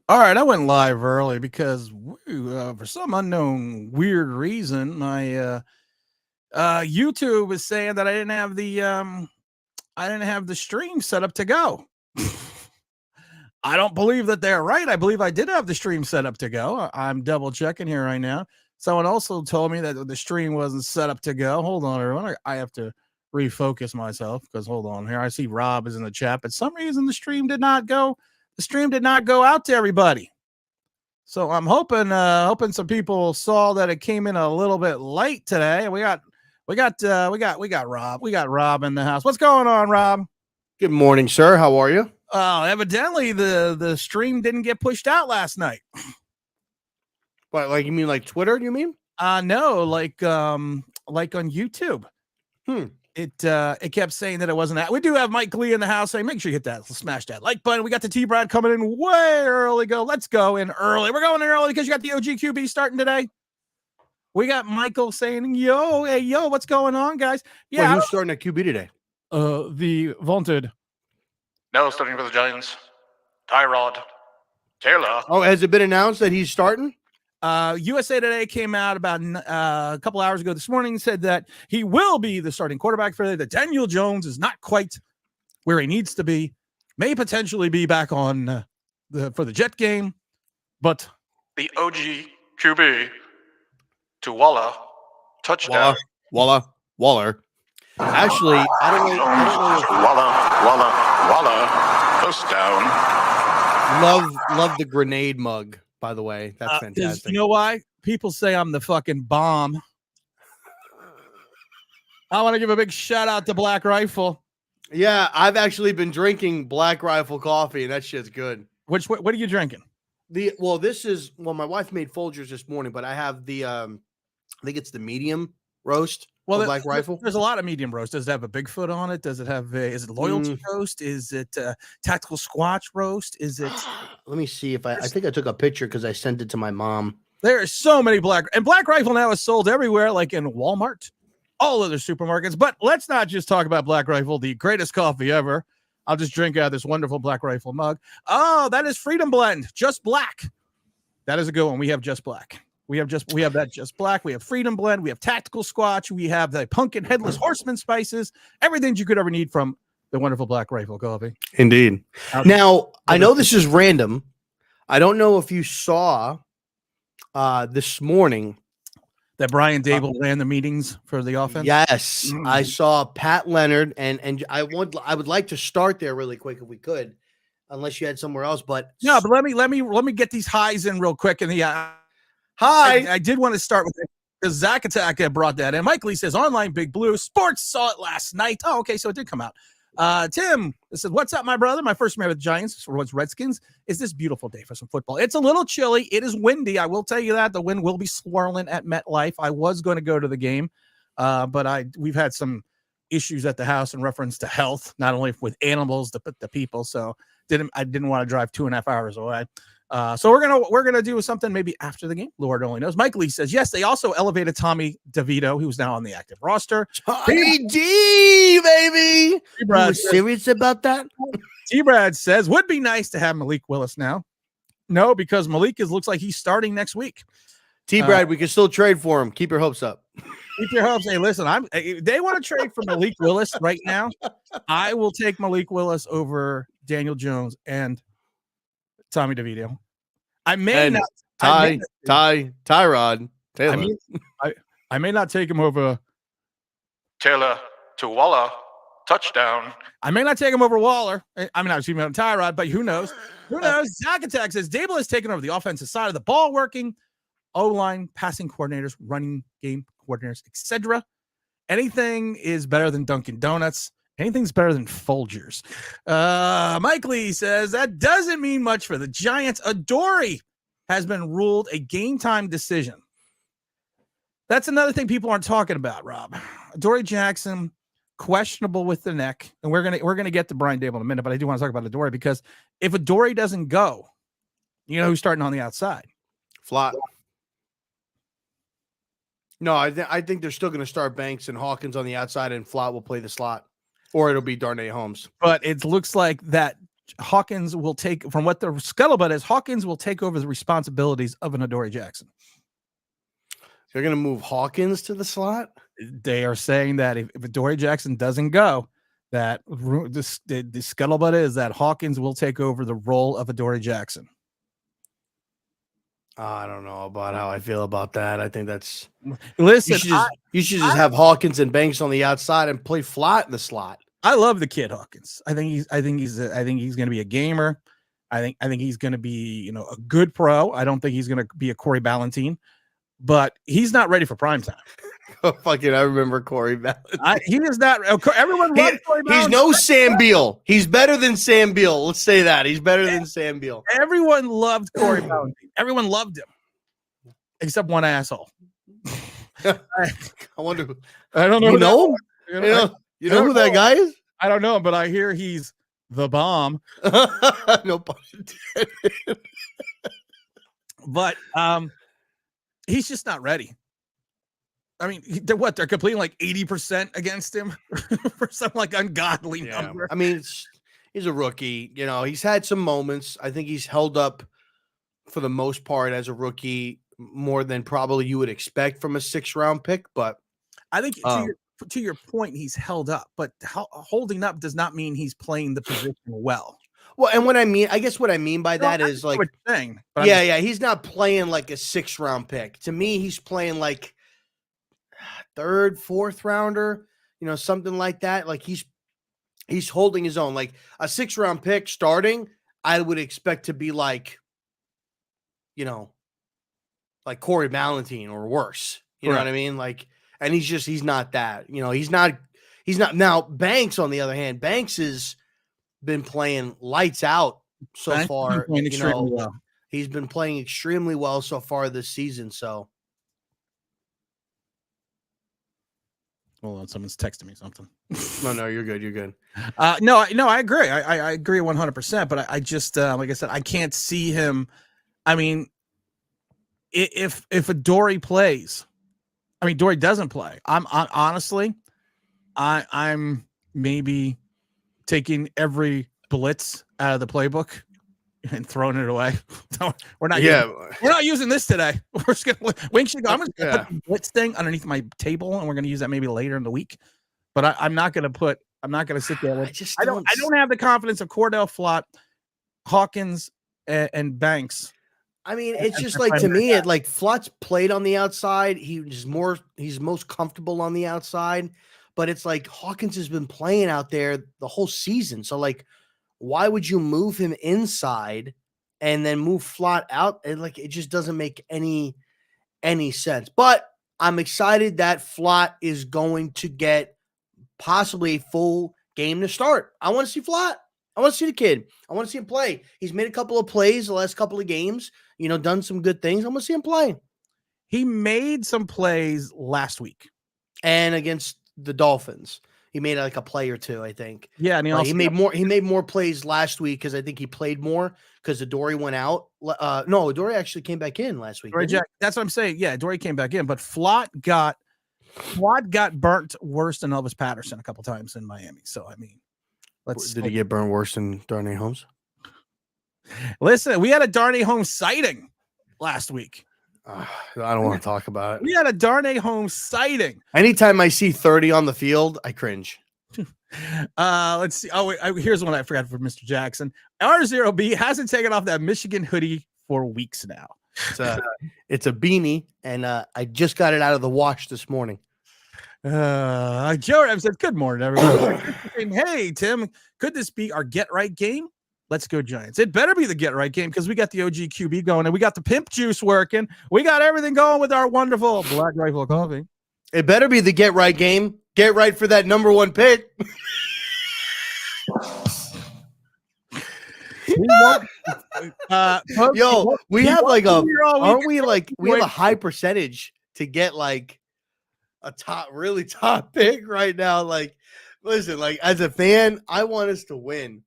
All right, I went live early because for some unknown weird reason, my YouTube was saying that I didn't have the stream set up to go. I don't believe that they're right. I believe I did have the stream set up to go. I'm double checking here right now. Someone also told me that the stream wasn't set up to go. Hold on, everyone. I have to refocus myself because hold on here. I see Rob is in the chat, but some reason the stream did not go. The stream did not go out to everybody. So I'm hoping some people saw that it came in a little bit late today. We got Rob. We got Rob in the house. What's going on, Rob? Good morning, sir. How are you? Evidently the stream didn't get pushed out last night. What, like you mean like Twitter, you mean? No, like on YouTube. It kept saying that it wasn't that. We do have Mike Lee in the house saying, make sure you hit that, smash that like button. We got the T-Brad coming in way early. Let's go in early. We're going in early because you got the OGQB starting today. We got Michael saying, yo, what's going on, guys? Yeah, who's starting at QB today? The vaunted. No, starting for the Giants. Tyrod Taylor. Oh, has it been announced that he's starting? USA Today came out about a couple hours ago this morning and said that he will be the starting quarterback for that Daniel Jones is not quite where he needs to be, may potentially be back on for the Jet game, but the OG QB to Waller touchdown. Waller. Actually, I don't know. Waller touchdown. Love the grenade mug. By the way, that's fantastic. You know why? People say I'm the fucking bomb. I want to give a big shout out to Black Rifle. Yeah, I've actually been drinking Black Rifle coffee, and that shit's good. What are you drinking? My wife made Folgers this morning, but I have I think it's the medium roast. Well, Black Rifle. There's a lot of medium roast. Does it have a Bigfoot on it? Does it have is it loyalty roast? Is it tactical squatch roast? Is it? Let me see if I think I took a picture because I sent it to my mom. There are so many Black Rifle now is sold everywhere, like in Walmart, all other supermarkets. But let's not just talk about Black Rifle, the greatest coffee ever. I'll just drink out of this wonderful Black Rifle mug. Oh, that is Freedom Blend, just black. That is a good one. We have just black. We have that just black. We have Freedom Blend. We have Tactical Squatch. We have the Pumpkin Headless Horseman spices. Everything you could ever need from the wonderful Black Rifle coffee. Indeed. Now, I know this is random. I don't know if you saw this morning that Brian Daboll ran the meetings for the offense. Yes, I saw Pat Leonard, and I would like to start there really quick if we could, unless you had somewhere else. But no, but let me get these highs in real quick. And I did want to start with it because Zach Attack brought that in. Mike Lee says online Big Blue Sports saw it last night. Oh, okay, so it did come out. Tim says, "What's up, my brother? My first match with the Giants or what's Redskins is this beautiful day for some football. It's a little chilly. It is windy. I will tell you that the wind will be swirling at MetLife. I was going to go to the game, but we've had some issues at the house in reference to health, not only with animals but the people. So I didn't want to drive 2.5 hours away." So we're gonna do something maybe after the game. Lord only knows. Mike Lee says yes. They also elevated Tommy DeVito, who's now on the active roster. Tommy D, baby. Brad serious about that? T-Brad says would be nice to have Malik Willis now. No, because Malik looks like he's starting next week. T-Brad, we can still trade for him. Keep your hopes up. Keep your hopes. Hey, listen, they want to trade for Malik Willis right now. I will take Malik Willis over Daniel Jones and Tommy DeVito. I may not Tyrod Taylor. I may not take him over Taylor to Waller touchdown. I may not take him over Waller. I mean, I've seen him on Tyrod, but who knows? Who knows? Zach Attack says Daboll has taken over the offensive side of the ball, working O-line, passing coordinators, running game coordinators, etc. Anything is better than Dunkin' Donuts. Anything's better than Folgers. Mike Lee says that doesn't mean much for the Giants. Adoree has been ruled a game time decision. That's another thing people aren't talking about, Rob. Adoree Jackson, questionable with the neck. And we're gonna get to Brian Daboll in a minute, but I do want to talk about Adoree because if Adoree doesn't go, you know who's starting on the outside? Flott. No, I think they're still going to start Banks and Hawkins on the outside, and Flott will play the slot. Or it'll be Darnay Holmes. But it looks like that Hawkins will take, from what the scuttlebutt is, Hawkins will take over the responsibilities of an Adoree Jackson. They're going to move Hawkins to the slot? They are saying that if Adoree Jackson doesn't go, that the scuttlebutt is that Hawkins will take over the role of Adoree Jackson. I don't know about how I feel about that. I think that's listen. You should just have Hawkins and Banks on the outside and play flat in the slot. I love the kid Hawkins. I think he's going to be a gamer. I think he's going to be a good pro. I don't think he's going to be a Corey Ballantine, but he's not ready for prime time. Oh, fucking! I remember Corey Ballantine. He is not. Everyone loves Corey Ballantine. He's no Sam Beal. He's better than Sam Beal. Let's say that he's better than Sam Beal. Everyone loved Corey Ballantine. Everyone loved him, except one asshole. I wonder. I don't know. You know who that guy is? I don't know, but I hear he's the bomb. No pun intended. But he's just not ready. I mean, they're completing like 80% against him for some like ungodly number. I mean, he's a rookie. He's had some moments. I think he's held up for the most part as a rookie more than probably you would expect from a 6th-round pick. But I think to your point, he's held up. But holding up does not mean he's playing the position well. Well, and what I mean by that is like, he's not playing like a 6th-round pick. To me, he's playing like 3rd, 4th rounder, something like that. Like he's holding his own. Like a 6th-round pick starting, I would expect to be like Corey Ballantine or worse. You know what I mean? Like, and he's not that. He's not. Now Banks, on the other hand, Banks has been playing lights out so far. He's been playing extremely well so far this season. So. Hold on, someone's texting me something. No, you're good. You're good. No, I agree. I agree 100%. But I just, like I said, I can't see him. I mean, if Adoree plays, Adoree doesn't play. I'm maybe taking every blitz out of the playbook and throwing it away. We're not using this today. We're just gonna I'm just gonna put the blitz thing underneath my table, and we're gonna use that maybe later in the week. But I'm not gonna sit there with I don't have the confidence of Cordell Flott, Hawkins, and Banks. I mean, it's just like, to me, Flott's played on the outside. He's most comfortable on the outside, but it's like Hawkins has been playing out there the whole season. So like, why would you move him inside and then move Flott out? It just doesn't make any sense. But I'm excited that Flott is going to get possibly a full game to start. I want to see Flott. I want to see the kid. I want to see him play. He's made a couple of plays the last couple of games, done some good things. I want to see him play. He made some plays last week. And against the Dolphins. He made like a play or two, I think. Yeah, and he made more. He made more plays last week because I think he played more because Adoree went out. No, Adoree actually came back in last week. That's what I'm saying. Yeah, Adoree came back in, but Flott got burnt worse than Elvis Patterson a couple times in Miami. So I mean, did he get burnt worse than Darnay Holmes? Listen, we had a Darnay Holmes sighting last week. I don't want to talk about it. We had a Darnay Holmes sighting. Anytime I see 30 on the field, I cringe. Let's see. Oh, wait, here's one I forgot for Mr. Jackson. R0B hasn't taken off that Michigan hoodie for weeks now. It's a beanie, and I just got it out of the wash this morning. Joe said, "Good morning, everyone." Hey, Tim, could this be our get right game? Let's go Giants. It better be the get right game because we got the OG QB going and we got the pimp juice working. We got everything going with our wonderful Black Rifle Coffee. It better be the get right game. Get right for that number 1 pick. Yo, we have like we have a high percentage to get like a really top pick right now. Like, listen, like as a fan, I want us to win.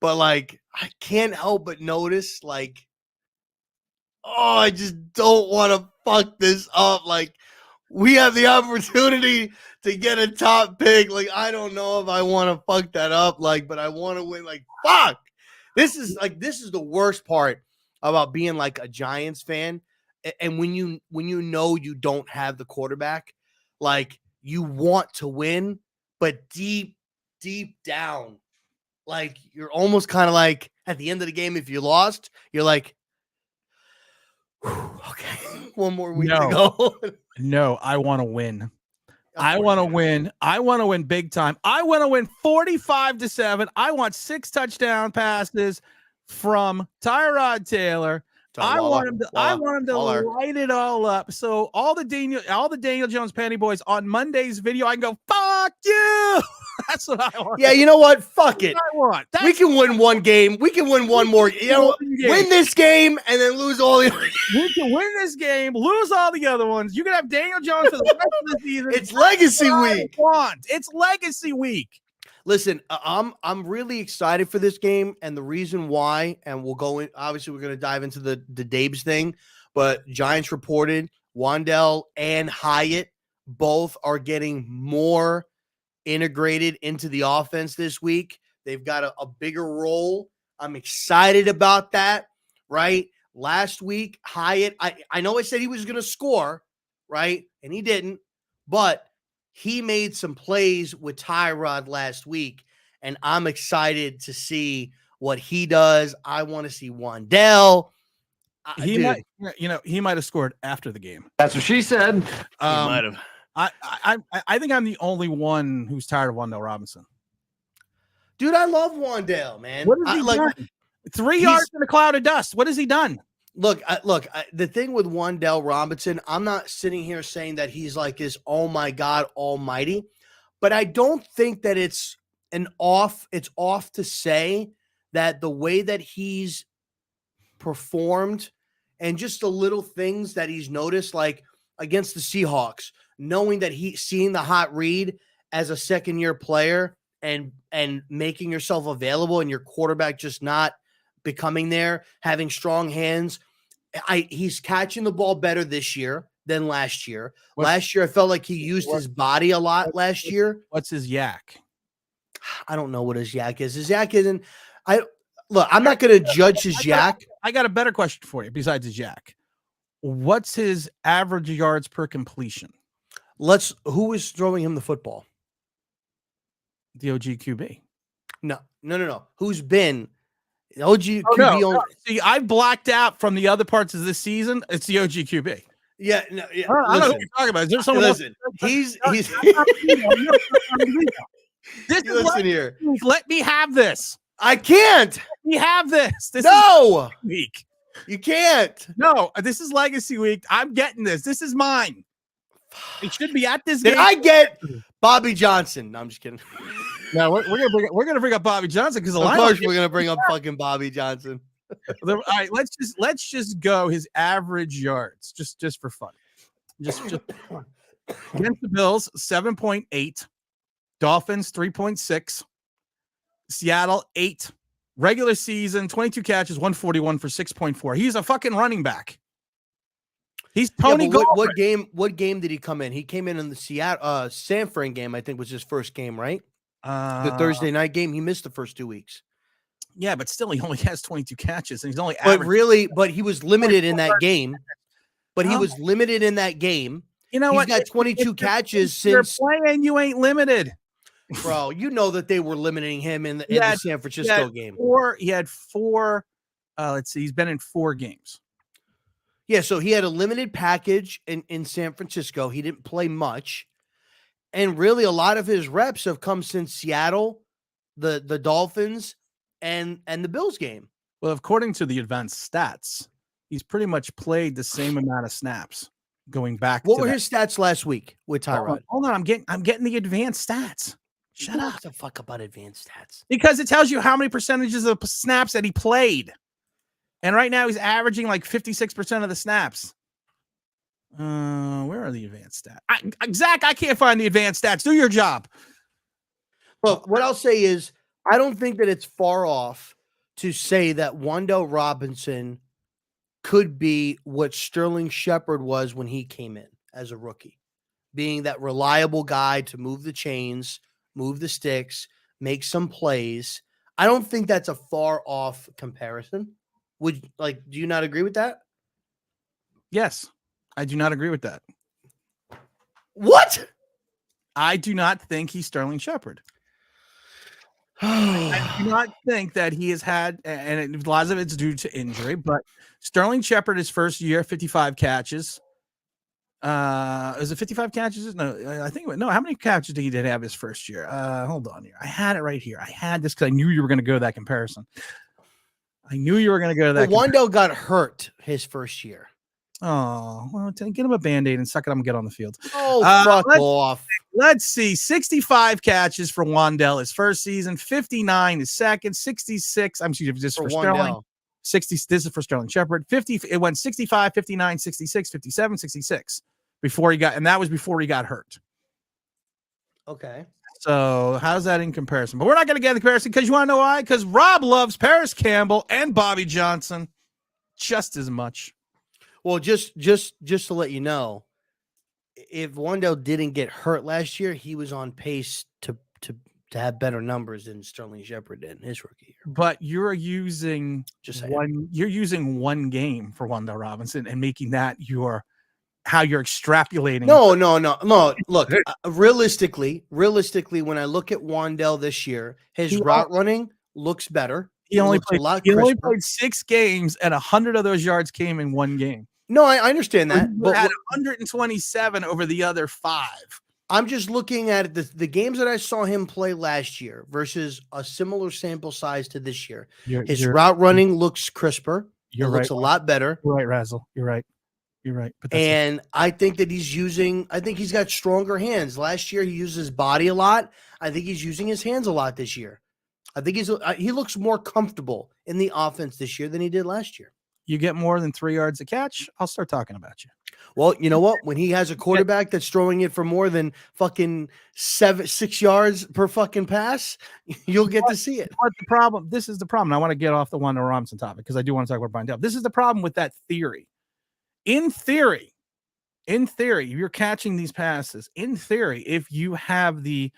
But, like, I can't help but notice, like, I just don't want to fuck this up. Like, we have the opportunity to get a top pick. Like, I don't know if I want to fuck that up, like, but I want to win. Like, fuck. This is the worst part about being like a Giants fan. And when you know you don't have the quarterback, like you want to win, but deep down, like you're almost kind of like at the end of the game, if you lost, you're like, okay, one more week to go. No, I want to win. I want to win. I want to win big time. I want to win 45-7. I want 6 touchdown passes from Tyrod Taylor. I want him to light it all up. So all the Daniel Jones Panty Boys on Monday's video, I can go, fuck you. That's what I want. Yeah, you know what? Fuck it. I want. We can win one game. We can win one more. You know, win this game and then lose all the other. We can win this game, lose all the other ones. You can have Daniel Jones for the rest of the season. It's legacy week. It's legacy week. Listen, I'm really excited for this game, and the reason why, and we'll go in. Obviously, we're going to dive into the Dabes thing, but Giants reported Wandale and Hyatt both are getting more integrated into the offense this week. They've got a bigger role. I'm excited about that. Right, last week Hyatt, I know I said he was going to score, right, and he didn't, but he made some plays with Tyrod last week, and I'm excited to see what he does. I want to see Wandale. He might have scored after the game. That's what she said. He might have. I think I'm the only one who's tired of Wandale Robinson. Dude, I love Wandale, man. What has he done? 3 yards in a cloud of dust. What has he done? Look, the thing with Wandale Robinson, I'm not sitting here saying that he's like this, oh my God, almighty, but I don't think that it's off to say that the way that he's performed and just the little things that he's noticed, like against the Seahawks, knowing that seeing the hot read as a second-year player and making yourself available and your quarterback just not becoming there, having strong hands. He's catching the ball better this year than last year. Last year, I felt like he used his body a lot last year. What's his yak? I don't know what his yak is. His yak isn't. I'm not going to judge his yak. I got a better question for you besides his yak. What's his average yards per completion? Who is throwing him the football? The OG QB. No. Who's been OG QB? No. See, I blacked out from the other parts of this season. It's the OG QB. Yeah. I don't know what you're talking about. Is there someone listen, else? he's Listen here. Let me have this. I can't. Let me have this. No. Week. You can't. No, this is legacy week. I'm getting this. This is mine. It should be at this game. Did I get Bobby Johnson? No, I'm just kidding. No, we're gonna bring up Bobby Johnson because of course we're gonna bring up fucking Bobby Johnson. All right, let's just go his average yards just for fun. Just against the Bills 7.8, Dolphins 3.6, Seattle 8, regular season 22 catches 141 for 6.4. He's a fucking running back. He's Tony. What game did he come in? He came in the Seattle San Fran game. I think was his first game, right? The Thursday night game. He missed the first 2 weeks. Yeah, but still, he only has 22 catches, and he's only. But he was limited in that game. You know what? He's got 22 catches since you're playing. You ain't limited, bro. You know that they were limiting him in the San Francisco game. He had four. Let's see. He's been in 4 games. Yeah, so he had a limited package in San Francisco. He didn't play much. And really, a lot of his reps have come since Seattle, the Dolphins, and the Bills game. Well, according to the advanced stats, he's pretty much played the same amount of snaps going back. What were his stats last week with Tyrod? Hold on, I'm getting the advanced stats. Shut up. What the fuck about advanced stats? Because it tells you how many percentages of snaps that he played. And right now he's averaging like 56% of the snaps. Where are the advanced stats? Zach, I can't find the advanced stats. Do your job. Look, what I'll say is I don't think that it's far off to say that Wandale Robinson could be what Sterling Shepard was when he came in as a rookie, being that reliable guy to move the chains, move the sticks, make some plays. I don't think that's a far off comparison. Do you not agree with that? Yes, I do not agree with that. What? I do not think he's Sterling Shepard. I do not think that he has had, and a lot of it's due to injury, but Sterling Shepard, his first year, 55 catches. Is it 55 catches? No, I think no. How many catches did he have his first year? Hold on here. I had it right here. I had this because I knew you were going to go to that comparison. I knew you were going to go to that. Wandale got hurt his first year. Oh, well, get him a Band-Aid and suck it up and get on the field. Oh, fuck off. Let's see. 65 catches for Wandale his first season, 59 his second, 66. I'm sorry, just for Sterling. 60. This is for Sterling Shepard. 50. It went 65, 59, 66, 57, 66 before he got, and that was before he got hurt. Okay. So how's that in comparison? But we're not going to get the comparison because you want to know why? Because Rob loves Paris Campbell and Bobby Johnson just as much. Well, just to let you know, if Wandale didn't get hurt last year, he was on pace to have better numbers than Sterling Shepard did in his rookie year. But you're using one game for Wandale Robinson and making that how you're extrapolating. No. Look, realistically, when I look at Wandale this year, his route running looks better. He only played 6 games, and 100 of those yards came in one game. No, I understand that. But had 127 over the other 5. I'm just looking at the games that I saw him play last year versus a similar sample size to this year. His route running looks crisper. It looks a lot better. You're right, Razzle. You're right. But I think that I think he's got stronger hands. Last year, he used his body a lot. I think he's using his hands a lot this year. I think he looks more comfortable in the offense this year than he did last year. You get more than 3 yards a catch, I'll start talking about you. Well, you know what? When he has a quarterback that's throwing it for more than fucking 6 yards per fucking pass, you'll get to see it. But this is the problem. I want to get off the Wandale Robinson topic because I do want to talk about Brian Daboll. This is the problem with that theory. In theory, you're catching these passes. In theory, if you have the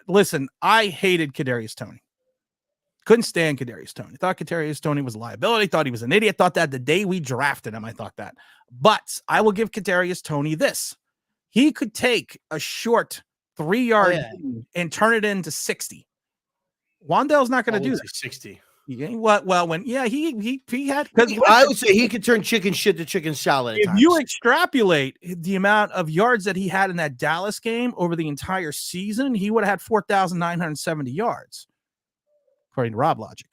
listen, I hated Kadarius Toney. Couldn't stand Kadarius Toney. Thought Kadarius Toney was a liability. Thought he was an idiot. Thought that the day we drafted him, I thought that. But I will give Kadarius Toney this. He could take a short 3-yard and turn it into 60. Wandale's not going to do that. 60. Yeah, well, when he had, because I would say he could turn chicken shit to chicken salad. If you extrapolate the amount of yards that he had in that Dallas game over the entire season, he would have had 4,970 yards, according to Rob Logic.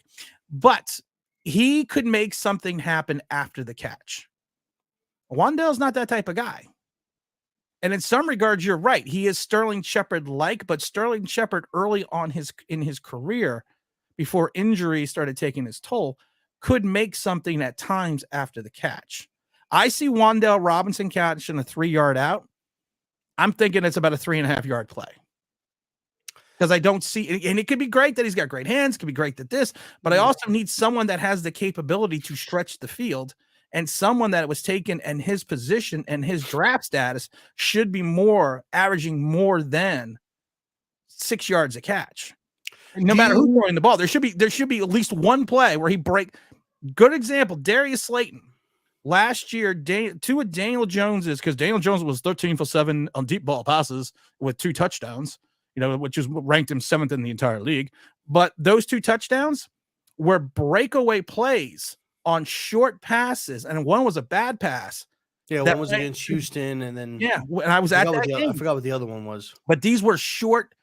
But he could make something happen after the catch. Wandale's not that type of guy. And in some regards, you're right. He is Sterling Shepard-like, but Sterling Shepard early on in his career, before injury started taking his toll, could make something at times after the catch. I see Wandale Robinson catching a 3-yard out. I'm thinking it's about a 3.5-yard play. Because I don't see, and it could be great that he's got great hands, it could be great that this, but I also need someone that has the capability to stretch the field, and someone that was taken and his position and his draft status should be averaging more than 6 yards a catch. No matter who's throwing the ball, there should be at least one play where he break. Good example, Darius Slayton. Last year, 2 of Daniel Jones's, because Daniel Jones was 13 for 7 on deep ball passes with 2 touchdowns, which is ranked him 7th in the entire league. But those 2 touchdowns were breakaway plays on short passes, and one was a bad pass. Yeah, one was against Houston, and then and I was at that game. I forgot what the other one was. But these were short.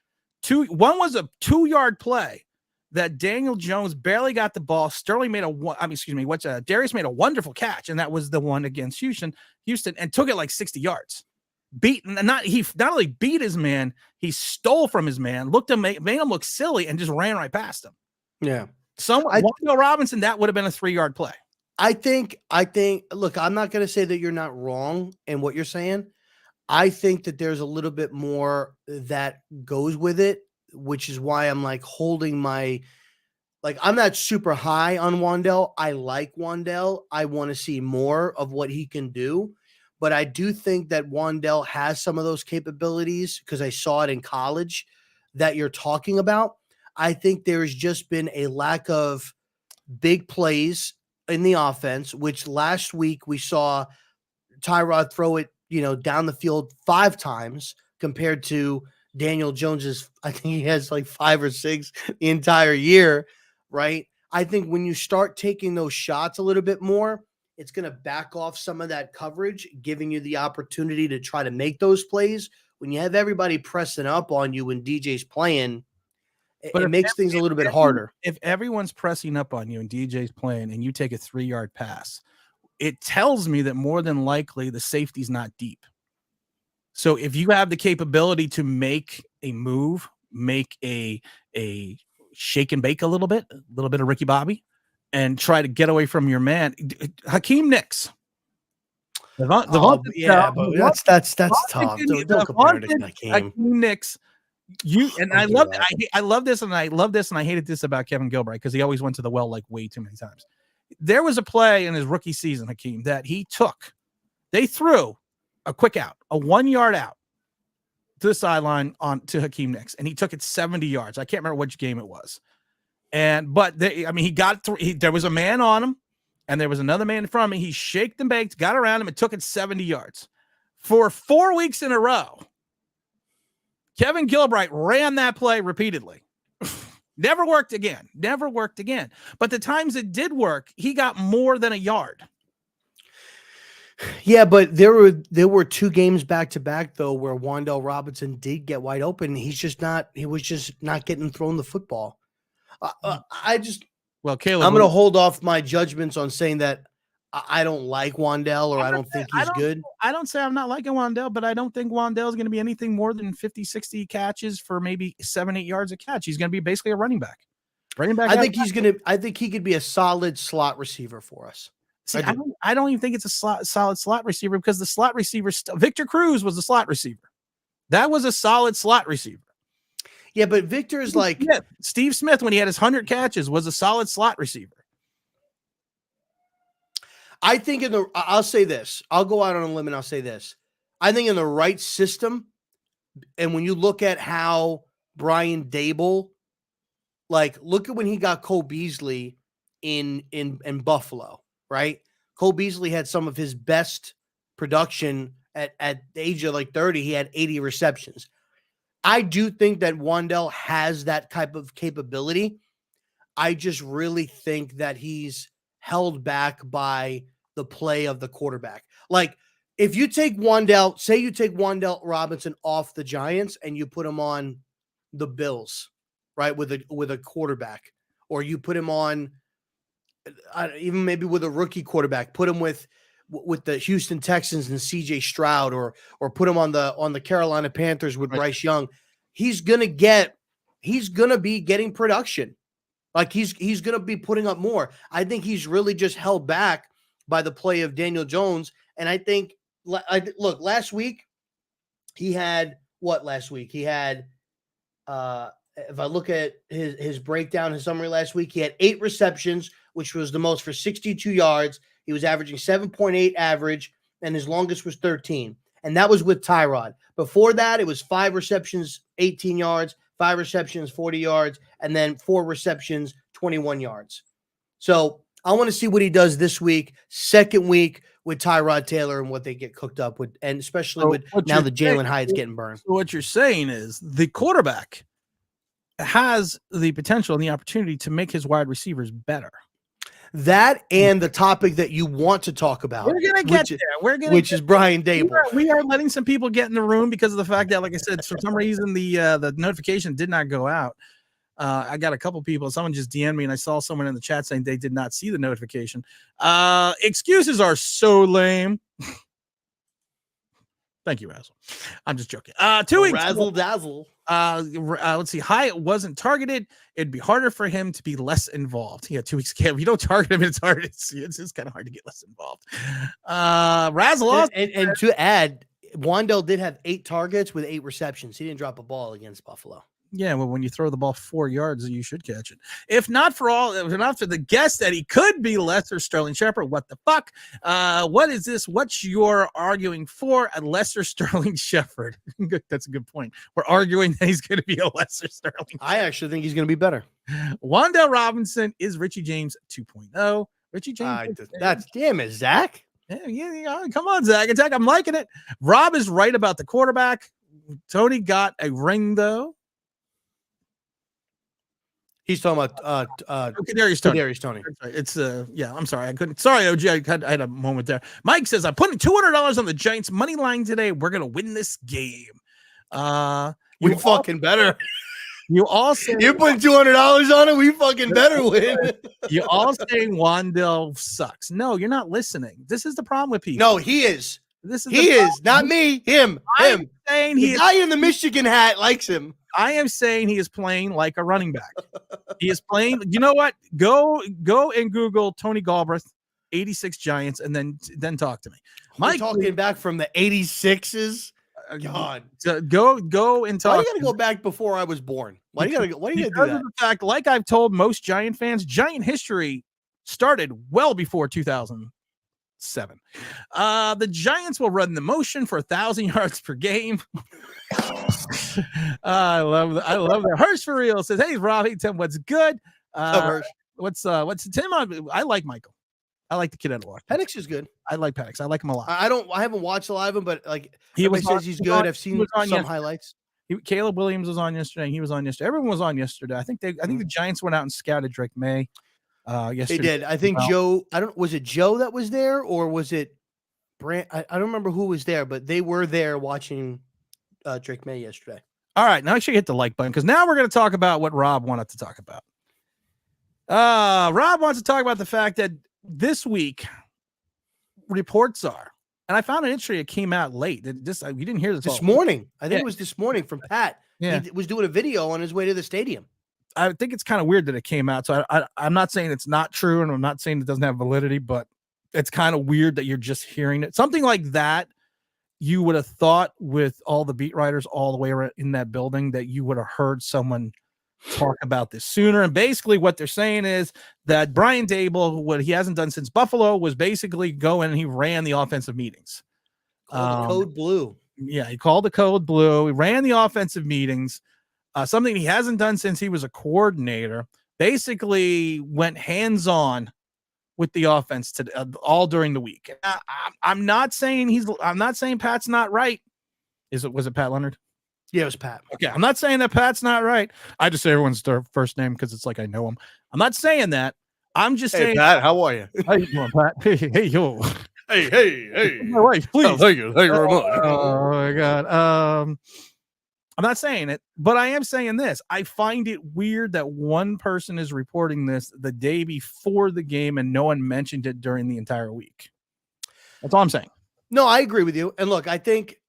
One was a 2-yard play that Daniel Jones barely got the ball. Sterling made Darius made a wonderful catch, and that was the one against Houston, and took it like 60 yards. He not only beat his man, he stole from his man, made him look silly, and just ran right past him. Yeah. Wandale Robinson, that would have been a 3-yard play. I think, look, I'm not going to say that you're not wrong in what you're saying. I think that there's a little bit more that goes with it, which is why I'm holding I'm not super high on Wandale. I like Wandale. I want to see more of what he can do, but I do think that Wandale has some of those capabilities because I saw it in college that you're talking about. I think there's just been a lack of big plays in the offense, which last week we saw Tyrod throw it, down the field 5 times compared to Daniel Jones's. I think he has like 5 or 6 the entire year, right? I think when you start taking those shots a little bit more, it's going to back off some of that coverage, giving you the opportunity to try to make those plays. When you have everybody pressing up on you when DJ's playing, it makes things a little bit harder. If everyone's pressing up on you and DJ's playing and you take a 3-yard pass, it tells me that more than likely the safety's not deep. So if you have the capability to make a move, make a shake and bake a little bit of Ricky Bobby, and try to get away from your man, Hakeem Nicks. But that's tough. Don't compare it to Hakeem Nicks. I love this, and I hated this about Kevin Gilbride because he always went to the well like way too many times. There was a play in his rookie season, Hakeem, that he took. They threw a quick out, a 1-yard out to the sideline to Hakeem Nicks, and he took it 70 yards. I can't remember which game it was. He got through. There was a man on him, and there was another man in front of him. He shaked and baked, got around him, and took it 70 yards. For 4 weeks in a row, Kevin Gilbride ran that play repeatedly. Never worked again. But the times it did work, he got more than a yard. Yeah, but there were 2 games back to back though where Wandale Robinson did get wide open. He was just not getting thrown the football. Caleb, I'm going to hold off my judgments on saying that I don't like Wandale or I don't think he's good. I don't say I'm not liking Wandale, but I don't think Wandale is going to be anything more than 50, 60 catches for maybe 7, 8 yards a catch. He's going to be basically a running back. I think he could be a solid slot receiver for us. See, I don't even think it's a solid slot receiver because the slot receiver, Victor Cruz was a slot receiver. That was a solid slot receiver. Yeah, but Victor is like Steve Smith when he had his 100 catches was a solid slot receiver. I think I'll say this. I'll go out on a limb and I'll say this. I think in the right system, and when you look at how Brian Daboll, look at when he got Cole Beasley in Buffalo, right? Cole Beasley had some of his best production at the age of 30. He had 80 receptions. I do think that Wandale has that type of capability. I just really think that he's held back by the play of the quarterback. If you take Wandale, say you take Wandale Robinson off the Giants and you put him on the Bills, right, with a quarterback, or you put him on even maybe with a rookie quarterback, put him with the Houston Texans and CJ Stroud, or put him on the Carolina Panthers with Bryce Young, he's gonna be getting production. He's gonna be putting up more. I think he's really just held back by the play of Daniel Jones. And I think, look, last week he had what? Last week he had, if I look at his breakdown, his summary last week, he had 8 receptions, which was the most for 62 yards. He was averaging 7.8 average, and his longest was 13. And that was with Tyrod. Before that, it was 5 receptions, 18 yards, 5 receptions, 40 yards, and then 4 receptions, 21 yards. So I want to see what he does this week, second week with Tyrod Taylor and what they get cooked up with, and especially with now the Jalen Hyde's getting burned. So what you're saying is the quarterback has the potential and the opportunity to make his wide receivers better. That and the topic that you want to talk about. We're going to get there. Which is Brian Daboll. We are letting some people get in the room because of the fact that, like I said, for some reason, the notification did not go out. I got a couple people. Someone just DM'd me, and I saw someone in the chat saying they did not see the notification. Excuses are so lame. Thank you, Razzle. I'm just joking. 2 weeks. Razzle dazzle. Let's see. Hyatt wasn't targeted. It'd be harder for him to be less involved. Yeah, 2 weeks ago. If you don't target him, it's hard. It's kind of hard to get less involved. Razzle. And to add, Wandale did have 8 targets with 8 receptions. He didn't drop a ball against Buffalo. Yeah, well, when you throw the ball 4 yards, you should catch it. If not for the guess that he could be Lester Sterling Shepard, what the fuck? What is this? What's your arguing for a Lester Sterling Shepard? That's a good point. We're arguing that he's going to be a Lester Sterling. I actually think he's going to be better. Wandale Robinson is Richie James 2.0. Richie James. That's damn it, Zach. Yeah. Come on, Zach. I'm liking it. Rob is right about the quarterback. Tony got a ring, though. He's talking about Kadarius Toney. It's I'm sorry. I couldn't. Sorry, OG. I had a moment there. Mike says I'm putting $200 on the Giants money line today. We're gonna win this game. We fucking better. You all say you're putting $200 on it. We fucking better win. You all say Wandale sucks. No, you're not listening. This is the problem with people. No, he is. He is not me. Him. Saying the guy in the Michigan hat likes him. I am saying he is playing like a running back. He is playing. You know what? Go and Google Tony Galbraith, 86 Giants, and then talk to me. Mike talking back from the 86s. God, go and talk. Why do you got to go back before I was born? Why do you got to do that? The fact, like I've told most Giant fans, Giant history started well before 2007. The Giants will run the motion for 1,000 yards per game. I love that. Hirsch for real says, "Hey, Robbie, Tim, what's good? What's Tim? I like Michael. I like the kid out of luck. Penix is good. I like Penix. I like him a lot. I haven't watched a lot of him, but like he says he's good. I've seen some highlights. Caleb Williams was on yesterday. He was on yesterday. Everyone was on yesterday. I think the Giants went out and scouted Drake May. Yesterday. They did. I think Joe. Was it Joe that was there, or was it Brand? I don't remember who was there, but they were there watching Drake May yesterday. All right, now I should hit the like button because now we're going to talk about what Rob wanted to talk about. Rob wants to talk about the fact that this week reports are, and I found it interesting. It came out late. We didn't hear this morning. I think it was this morning from Pat. Yeah. He was doing a video on his way to the stadium. I think it's kind of weird that it came out. So I'm not saying it's not true, and I'm not saying it doesn't have validity, but it's kind of weird that you're just hearing it. Something like that, you would have thought with all the beat writers all the way around in that building that you would have heard someone talk about this sooner. And basically what they're saying is that Brian Daboll, what he hasn't done since Buffalo, was basically go in and he ran the offensive meetings. Code blue. Yeah, he called the code blue. He ran the offensive meetings. Something he hasn't done since he was a coordinator. Basically went hands-on with the offense all during the week. I'm not saying Pat's not right. Was it Pat Leonard? Yeah, it was Pat. Okay, I'm not saying that Pat's not right. I just say everyone's their first name because it's like I know him. I'm not saying that. I'm just saying. Pat, how are you? How you doing, Pat? Hey, yo. Hey. My wife, please. Oh, thank you very much. Oh my God. I'm not saying it, but I am saying this. I find it weird that one person is reporting this the day before the game and no one mentioned it during the entire week. That's all I'm saying. No, I agree with you. And look, I think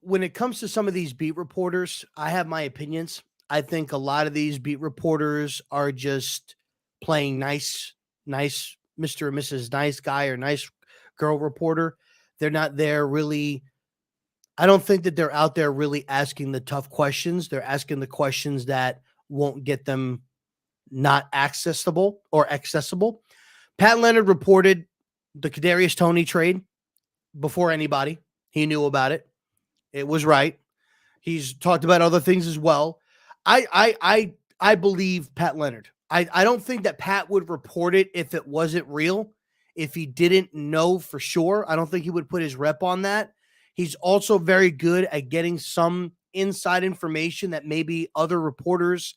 when it comes to some of these beat reporters, I have my opinions. I think a lot of these beat reporters are just playing nice Mr. and Mrs. Nice Guy or nice girl reporter. They're not there really. I don't think that they're out there really asking the tough questions. They're asking the questions that won't get them not accessible. Pat Leonard reported the Kadarius Toney trade before anybody. He knew about it. It was right. He's talked about other things as well. I believe Pat Leonard. I don't think that Pat would report it if it wasn't real. If he didn't know for sure, I don't think he would put his rep on that. He's also very good at getting some inside information that maybe other reporters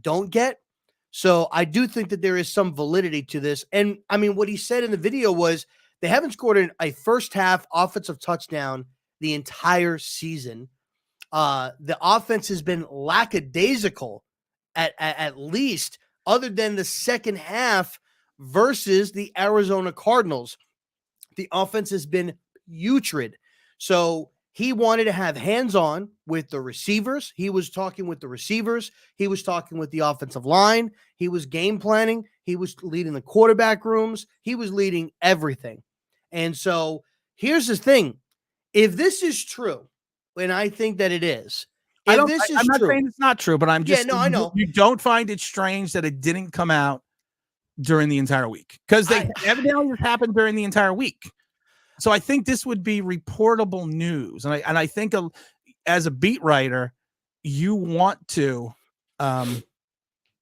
don't get. So I do think that there is some validity to this. And I mean, what he said in the video was they haven't scored a first half offensive touchdown the entire season. The offense has been lackadaisical at least, other than the second half versus the Arizona Cardinals. The offense has been putrid. So he wanted to have hands-on with the receivers. He was talking with the receivers. He was talking with the offensive line. He was game planning. He was leading the quarterback rooms. He was leading everything. And so here's the thing. If this is true, and I think that it is, if this is I'm not true, saying it's not true, but I'm just I know. You don't find it strange that it didn't come out during the entire week, because they evidently it happened during the entire week. So I think this would be reportable news, and I think as a beat writer, you want to,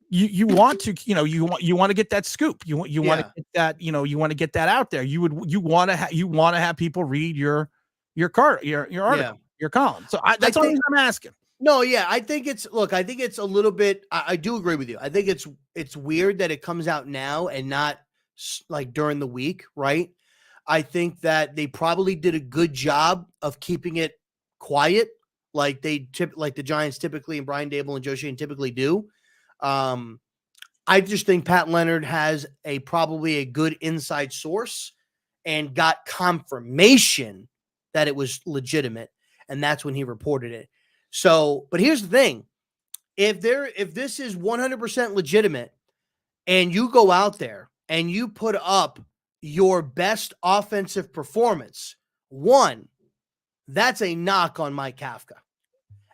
you want to, you want to get that scoop. You want to get that, you want to get that out there. You want to have people read your article, your column. So that's all I'm asking. No, yeah, I think it's a little bit. I do agree with you. I think it's weird that it comes out now and not like during the week, right? I think that they probably did a good job of keeping it quiet, like like the Giants typically and Brian Daboll and Joe Schoen typically do. I just think Pat Leonard has probably a good inside source and got confirmation that it was legitimate, and that's when he reported it. So, but here's the thing: if this is 100% legitimate, and you go out there and you put up your best offensive performance, that's a knock on Mike Kafka.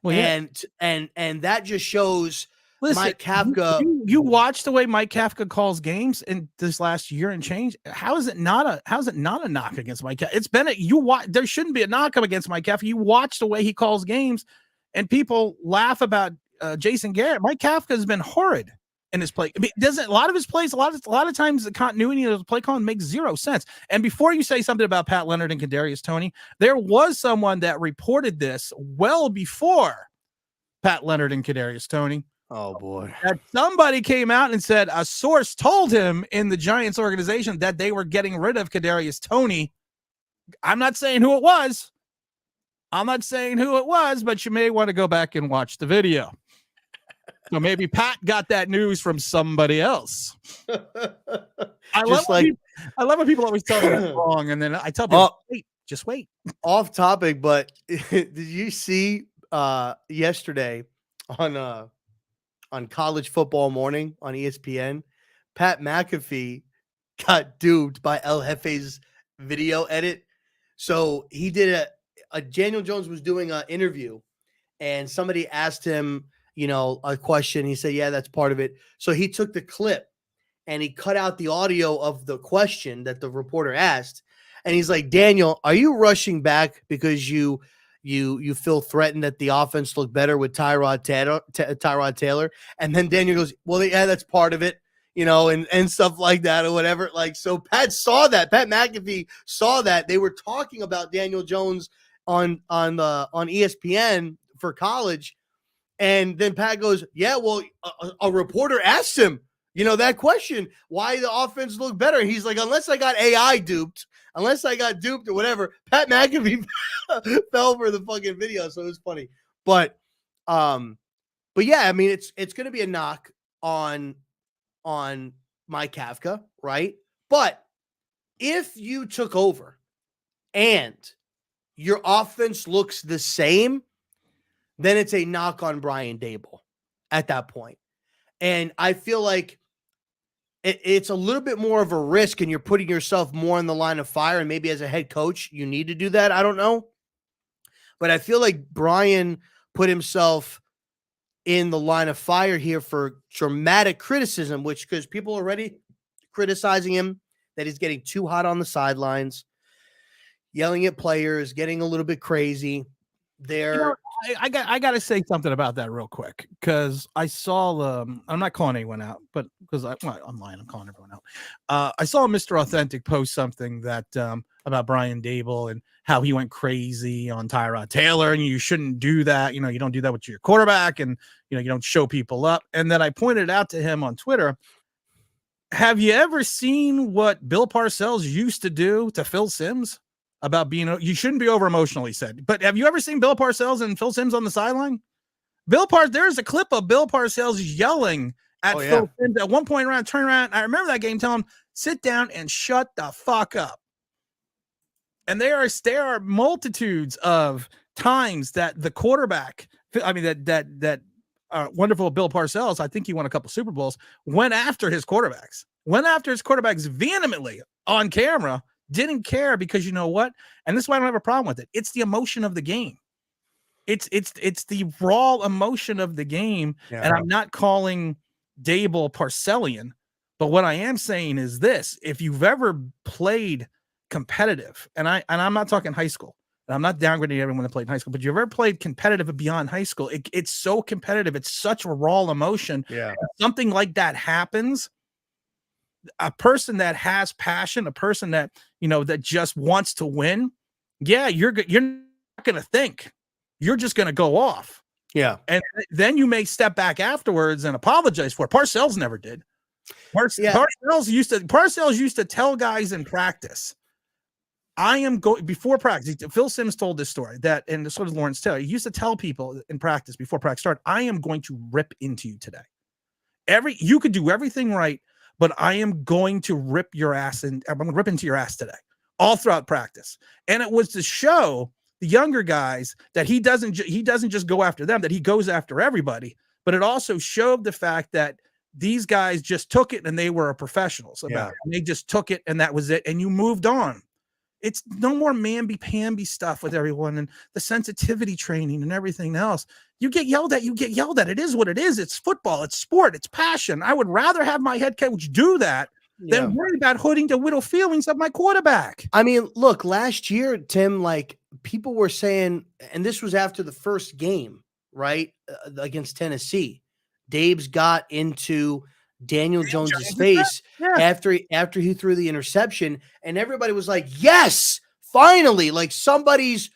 Well, and that just shows. Listen, Mike Kafka. You watch the way Mike Kafka calls games in this last year and change. How is it not a knock against Mike Kafka? It's been there shouldn't be a knock up against Mike Kafka. You watch the way he calls games, and people laugh about Jason Garrett. Mike Kafka has been horrid in his play. I mean, a lot of his plays, a lot of times the continuity of the play calling makes zero sense. And before you say something about Pat Leonard and Kadarius Toney, there was someone that reported this well before Pat Leonard and Kadarius Toney. Oh boy. That somebody came out and said a source told him in the Giants organization that they were getting rid of Kadarius Toney. I'm not saying who it was, but you may want to go back and watch the video. So maybe Pat got that news from somebody else. I love when people always tell me it's wrong, and then I tell people, just wait. Off topic, but did you see yesterday on College Football Morning on ESPN, Pat McAfee got duped by El Jefe's video edit. So he did Daniel Jones was doing an interview, and somebody asked him, a question. He said, yeah, that's part of it. So he took the clip and he cut out the audio of the question that the reporter asked. And he's like, Daniel, are you rushing back because you feel threatened that the offense looked better with Tyrod Taylor? And then Daniel goes, well, yeah, that's part of it, and stuff like that or whatever. Like, so Pat McAfee saw that they were talking about Daniel Jones on ESPN for college. And then Pat goes, yeah, well, a reporter asked him, that question, why the offense looked better. And he's like, unless I got duped or whatever, Pat McAfee fell for the fucking video. So it was funny. But yeah, I mean, it's going to be a knock on Mike Kafka, right? But if you took over and your offense looks the same, then it's a knock on Brian Daboll at that point. And I feel like it's a little bit more of a risk, and you're putting yourself more in the line of fire. And maybe as a head coach, you need to do that. I don't know. But I feel like Brian put himself in the line of fire here for dramatic criticism, because people are already criticizing him that he's getting too hot on the sidelines, yelling at players, getting a little bit crazy. I got to say something about that real quick, because I saw I'm not calling anyone out, but because I'm lying, I'm calling everyone out. I saw Mr. Authentic post something that about Brian Daboll and how he went crazy on Tyrod Taylor, and you shouldn't do that. You don't do that with your quarterback, and you don't show people up. And then I pointed out to him on Twitter, have you ever seen what Bill Parcells used to do to Phil Simms? About you shouldn't be over emotional, he said. But have you ever seen Bill Parcells and Phil Simms on the sideline? There's a clip of Bill Parcells yelling at Phil Simms at one point turn around. I remember that game telling him, sit down and shut the fuck up. And there are multitudes of times that the quarterback, that wonderful Bill Parcells, I think he won a couple Super Bowls, went after his quarterbacks vehemently on camera. Didn't care, because you know what? And this is why I don't have a problem with it. It's the emotion of the game. It's the raw emotion of the game, and I'm not calling Daboll Parcellian, but what I am saying is this: if you've ever played competitive, and I'm not talking high school, and I'm not downgrading everyone that played in high school, but you've ever played competitive beyond high school, it's so competitive, it's such a raw emotion. Yeah, something like that happens. A person that has passion, a person that that just wants to win, yeah, you're not going to think. You're just going to go off. Yeah. And then you may step back afterwards and apologize for it. Parcells never did. Parcells used to tell guys in practice, I am going before practice. Phil Simms told this story that, and so does Lawrence Taylor. He used to tell people in practice before practice started, I am going to rip into you today. You could do everything right, but I am going to rip your ass, and I'm going to rip into your ass today, all throughout practice. And it was to show the younger guys that he doesn't just go after them, that he goes after everybody. But it also showed the fact that these guys just took it and they were professionals about it. And they just took it and that was it. And you moved on. It's no more mamby-pamby stuff with everyone and the sensitivity training and everything else. You get yelled at. It is what it is. It's football. It's sport. It's passion. I would rather have my head coach do that than worry about hooting the widow feelings of my quarterback. I mean, look, last year, Tim, like people were saying, and this was after the first game, right, against Tennessee. Dabes got into Daniel Jones's face after he threw the interception, and everybody was like, yes, finally, like somebody's,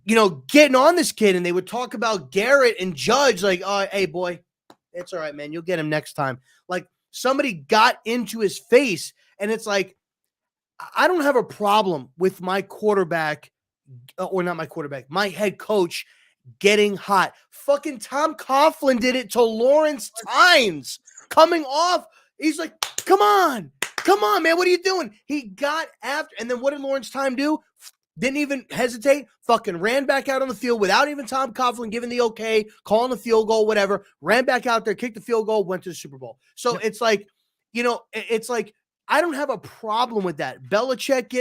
getting on this kid. And they would talk about Garrett and Judge, like, oh, hey, boy, it's all right, man. You'll get him next time. Like, somebody got into his face, and it's like, I don't have a problem with my quarterback, or not my quarterback, my head coach getting hot. Fucking Tom Coughlin did it to Lawrence Tynes coming off. He's like, come on, man. What are you doing? He got after, and then what did Lawrence Tynes do? Didn't even hesitate, fucking ran back out on the field without even Tom Coughlin giving the okay, calling the field goal, whatever, ran back out there, kicked the field goal, went to the Super Bowl. So it's like, it's like, I don't have a problem with that. Belichick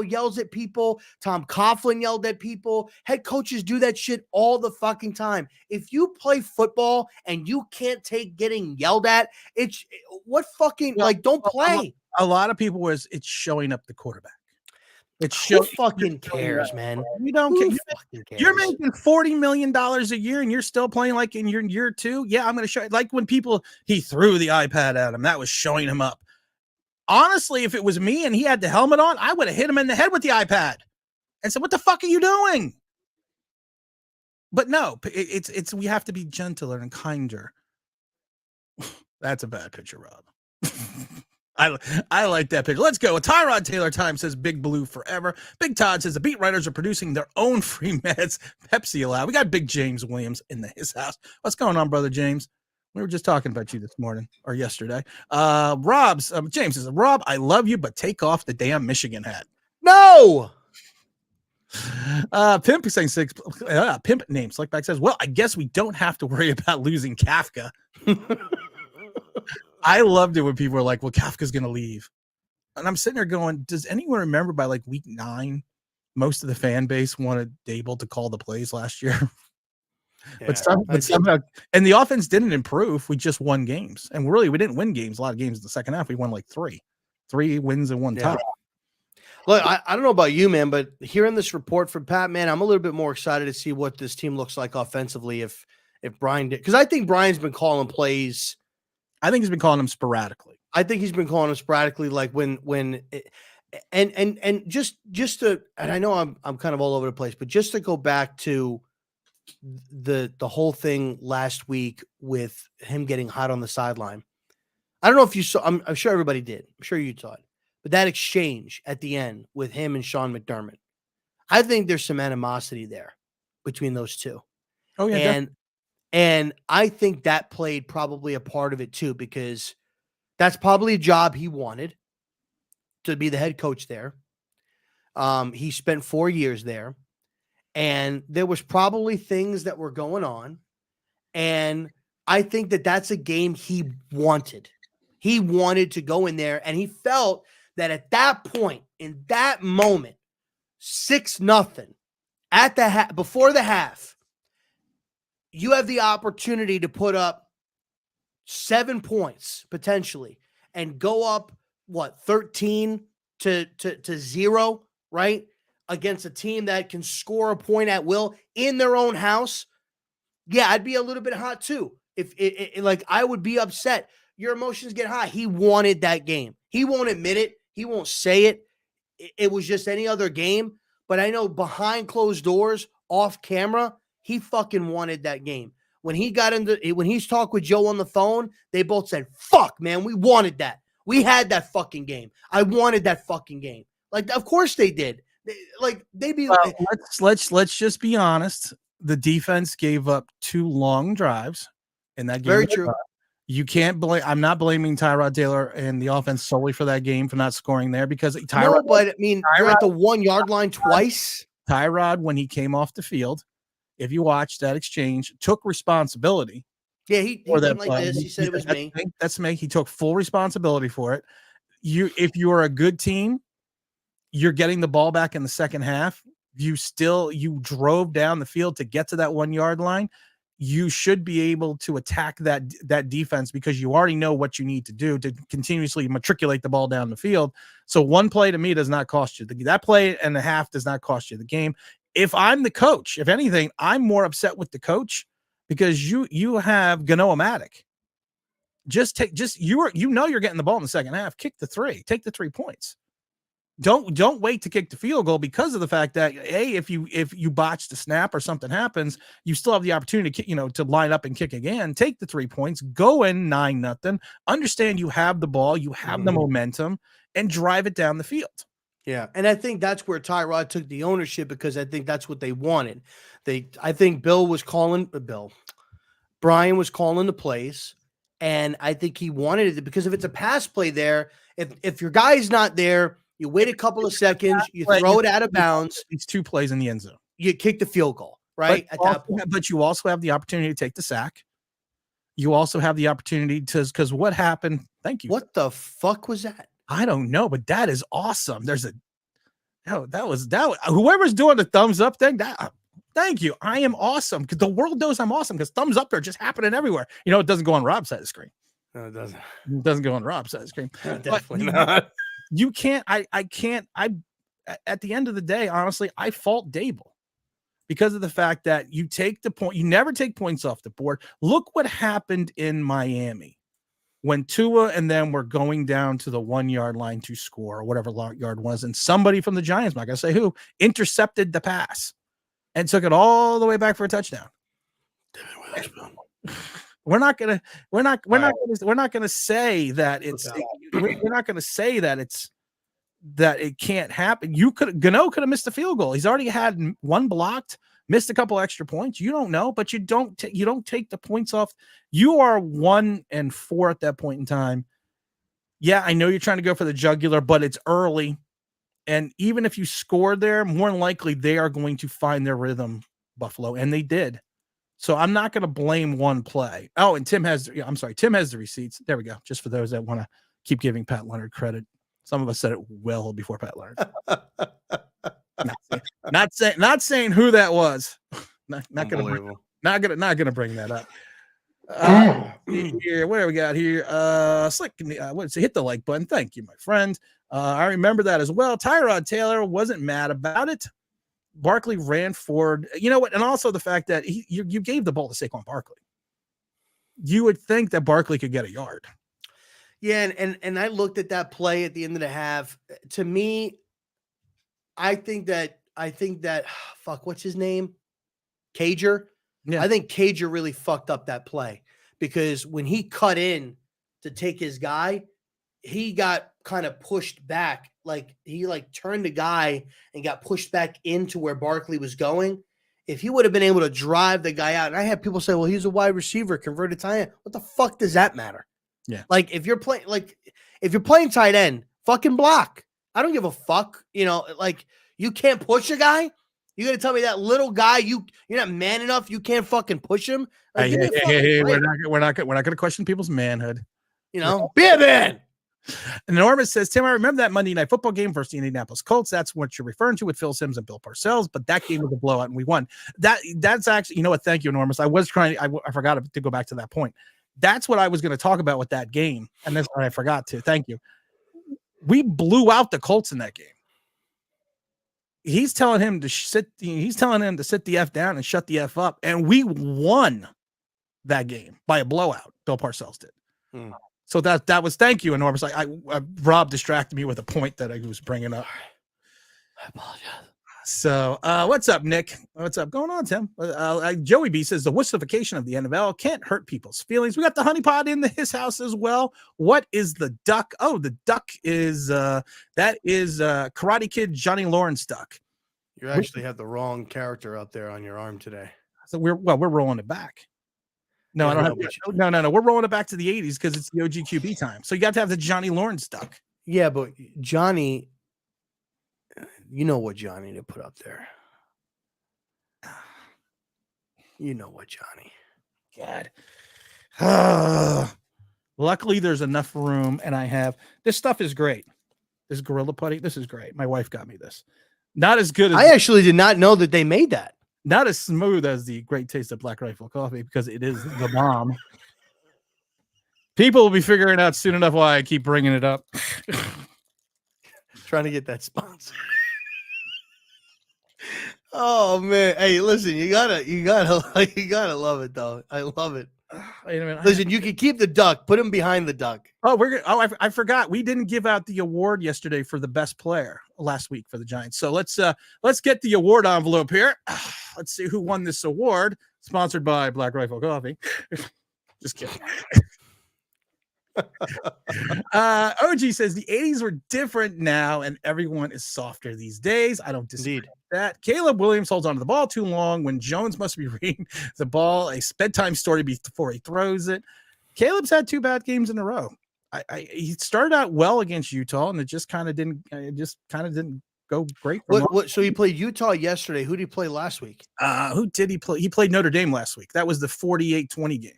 yells at people. Tom Coughlin yelled at people. Head coaches do that shit all the fucking time. If you play football and you can't take getting yelled at, don't play. A lot of people it's showing up the quarterback. Who fucking cares, man? You don't care. You're making $40 million a year and you're still playing like in your year 2. Yeah, I'm going to show you. Like when he threw the iPad at him, that was showing him up. Honestly, if it was me and he had the helmet on, I would have hit him in the head with the iPad and said, what the fuck are you doing? But no, it's we have to be gentler and kinder. That's a bad picture, Rob. I like that picture. Let's go. Tyrod Taylor time says Big Blue forever. Big Todd says the beat writers are producing their own free meds. Pepsi allowed. We got Big James Williams in his house. What's going on, brother James? We were just talking about you this morning or yesterday. James says, Rob, I love you, but take off the damn Michigan hat. No. Pimp saying Pimp name Slickback says, well, I guess we don't have to worry about losing Kafka. I loved it when people were like, well, Kafka's going to leave. And I'm sitting there going, does anyone remember by like week 9, most of the fan base wanted Daboll to call the plays last year? Yeah, but somehow, and the offense didn't improve. We just won games. And really, we didn't win games. A lot of games in the second half. We won like 3 wins and 1 tie. Look, I don't know about you, man, but hearing this report from Pat, man, I'm a little bit more excited to see what this team looks like offensively if Brian did. Because I think Brian's been calling plays. I think he's been calling them sporadically. Like when and just to, and I know I'm kind of all over the place, but just to go back to the whole thing last week with him getting hot on the sideline. I don't know if you saw, I'm sure everybody did. I'm sure you saw it, but that exchange at the end with him and Sean McDermott, I think there's some animosity there between those two. Oh yeah. And I think that played probably a part of it too, because that's probably a job he wanted to be the head coach there. He spent 4 years there, and there was probably things that were going on. And I think that that's a game he wanted. He wanted to go in there, and he felt that at that point, in that moment, 6-0 at the before the half, you have the opportunity to put up 7 points potentially and go up 13 to 0, right? Against a team that can score a point at will in their own house. Yeah, I'd be a little bit hot too. If like I would be upset. Your emotions get high. He wanted that game. He won't admit it. He won't say it. It was just any other game. But I know behind closed doors, off camera, he fucking wanted that game. When he's talked with Joe on the phone, they both said, "Fuck, man, we wanted that. We had that fucking game. I wanted that fucking game." Like, of course they did. Let's just be honest. The defense gave up 2 long drives in that game. Very true. You can't blame. I'm not blaming Tyrod Taylor and the offense solely for that game for not scoring there because Tyrod. No, but I mean, you're at the 1 yard line twice. Tyrod, when he came off the field, if you watch that exchange, took responsibility. Yeah, he went like this. He said it was me. That's me. He took full responsibility for it. If you are a good team, you're getting the ball back in the second half. You drove down the field to get to that 1 yard line. You should be able to attack that defense because you already know what you need to do to continuously matriculate the ball down the field. So one play to me does not cost you. That play and a half does not cost you the game. If I'm the coach, if anything, I'm more upset with the coach because you have Gano-O-Matic. You're getting the ball in the second half. Kick the 3. Take the 3 points. Don't wait to kick the field goal because of the fact that if you botch the snap or something happens, you still have the opportunity to line up and kick again. Take the 3 points, go in 9-0. Understand you have the ball, you have the momentum, and drive it down the field. Yeah, and I think that's where Tyrod took the ownership because I think that's what they wanted. I think Brian was calling the plays, and I think he wanted it because if it's a pass play there, if your guy's not there. You wait a couple of seconds, you throw it out of bounds. These 2 plays in the end zone. You kick the field goal, right? At that point. But you also have the opportunity to take the sack. You also have the opportunity because what happened? Thank you. What the fuck was that? I don't know, but that is awesome. Whoever's doing the thumbs up thing, thank you. I am awesome because the world knows I'm awesome because thumbs up are just happening everywhere. It doesn't go on Rob's side of the screen. No, it doesn't. It doesn't go on Rob's side of the screen. Definitely not. You can't, at the end of the day, honestly, I fault Daboll because of the fact that you never take points off the board. Look what happened in Miami when Tua and them were going down to the 1 yard line to score or whatever yard was. And somebody from the Giants, I'm not going to say who, intercepted the pass and took it all the way back for a touchdown. We're not gonna say that it can't happen. Gano could have missed a field goal. He's already had 1 blocked, missed a couple extra points. You don't know, but you don't take the points off. You are 1-4 at that point in time. Yeah, I know you're trying to go for the jugular, but it's early. And even if you scored there, more than likely they are going to find their rhythm, Buffalo, and they did. So I'm not going to blame one play. Oh, and Tim has the receipts. There we go. Just for those that want to keep giving Pat Leonard credit. Some of us said it well before Pat Leonard. not saying who that was. Not going to bring that up. Here, what do we got here? Slick, hit the like button. Thank you, my friend. I remember that as well. Tyrod Taylor wasn't mad about it. Barkley ran forward. You know what? And also the fact that you gave the ball to Saquon Barkley. You would think that Barkley could get a yard. Yeah, and I looked at that play at the end of the half. To me, I think that fuck, what's his name? Cager. Yeah. I think Cager really fucked up that play because when he cut in to take his guy, he got kind of pushed back. Like he turned the guy and got pushed back into where Barkley was going. If he would have been able to drive the guy out, and I had people say, well, he's a wide receiver, converted tight end. What the fuck does that matter? Yeah. If you're playing tight end, fucking block. I don't give a fuck. You can't push a guy. You're going to tell me that little guy, you're not man enough. You can't fucking push him. Hey, we're not going to question people's manhood. Be a man. And Norma says, Tim, I remember that Monday Night Football game versus the Indianapolis Colts. That's what you're referring to with Phil Simms and Bill Parcells, but that game was a blowout and we won. That's actually, you know what? Thank you, Enormous. I was trying, I forgot to go back to that point. That's what I was going to talk about with that game. And that's what I forgot to. Thank you. We blew out the Colts in that game. He's telling him to sit the F down and shut the F up. And we won that game by a blowout. Bill Parcells did. So that was, thank you, Enormous. Rob distracted me with a point that I was bringing up. I apologize. So what's up, Nick? What's up going on, Tim? Joey B says the wussification of the NFL can't hurt people's feelings. We got the honeypot in his house as well. What is the duck? Oh, the duck is that is Karate Kid Johnny Lawrence duck. You actually have the wrong character up there on your arm today. So we're rolling it back. No, I don't have. No. We're rolling it back to the 80s because it's the OG QB time. So you got to have the Johnny Lawrence duck. Yeah, but Johnny, you know what Johnny to put up there. You know what, Johnny. God. Luckily, there's enough room, and I have this stuff is great. This Gorilla Putty, this is great. My wife got me this. Not as good as I actually did not know that they made that. Not as smooth as the Great Taste of Black Rifle Coffee because it is the bomb. People will be figuring out soon enough why I keep bringing it up. Trying to get that sponsor. Oh man, hey, listen, you gotta love it though. I love it. Wait a minute. Listen, you can keep the duck. Put him behind the duck. Oh, I forgot. We didn't give out the award yesterday for the best player last week for the Giants. So let's get the award envelope here. Let's see who won this award. Sponsored by Black Rifle Coffee. Just kidding. OG says the 80s were different now and everyone is softer these days. I don't disagree with that. Caleb Williams holds onto the ball too long when Jones must be reading the ball a bedtime story before he throws it. Caleb's had 2 bad games in a row. He started out well against Utah and it just kind of didn't go great for him. So he played Utah yesterday. Who did he play last week? Who did he play? He played Notre Dame last week. That was the 48-20 game.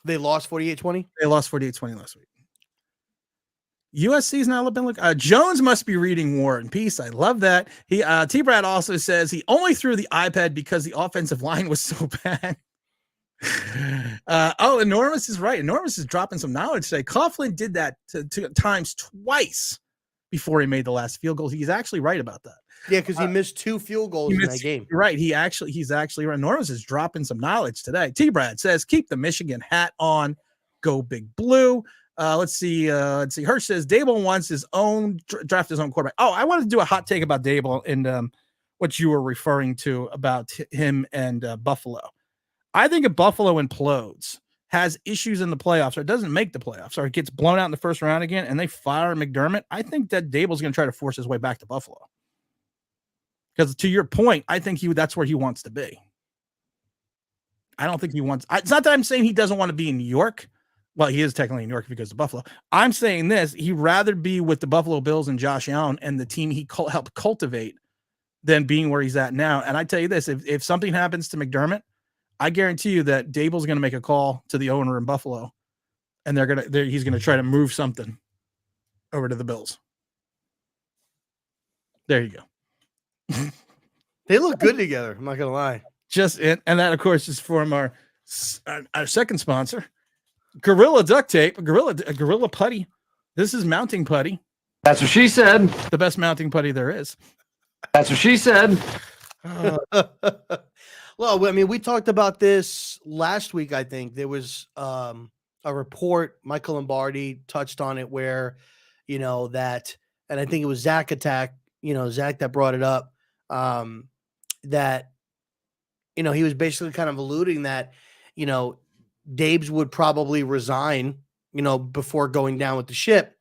They lost 48-20? They lost 48-20 last week. USC's not been looking. Jones must be reading War and Peace. I love that. He T-Brad also says he only threw the iPad because the offensive line was so bad. Enormous is right. Enormous is dropping some knowledge today. Coughlin did that times twice before he made the last field goal. He's actually right about that. Yeah, because he missed 2 field goals in that game. Right. He's actually right. Enormous is dropping some knowledge today. T-Brad says, keep the Michigan hat on. Go Big Blue. Let's see. Hirsch says Daboll wants his own draft his own quarterback. Oh, I wanted to do a hot take about Daboll and what you were referring to about him and Buffalo. I think if Buffalo implodes, has issues in the playoffs, or doesn't make the playoffs, or gets blown out in the first round again, and they fire McDermott, I think that Daboll's going to try to force his way back to Buffalo. Because to your point, I think that's where he wants to be. I don't think he wants. It's not that I'm saying he doesn't want to be in New York. Well, he is technically in New York because of Buffalo. I'm saying this: he'd rather be with the Buffalo Bills and Josh Allen and the team he helped cultivate than being where he's at now. And I tell you this: if something happens to McDermott, I guarantee you that Daboll's going to make a call to the owner in Buffalo, and he's going to try to move something over to the Bills. There you go. They look good together. I'm not gonna lie. And that, of course, is from our second sponsor, Gorilla Duct Tape, Gorilla Putty. This is mounting putty. That's what she said. The best mounting putty there is. That's what she said. Well, I mean, we talked about this last week. I think there was a report. Michael Lombardi touched on it where, that, and I think it was Zach that brought it up. That, he was basically kind of alluding that, Dabes would probably resign, before going down with the ship.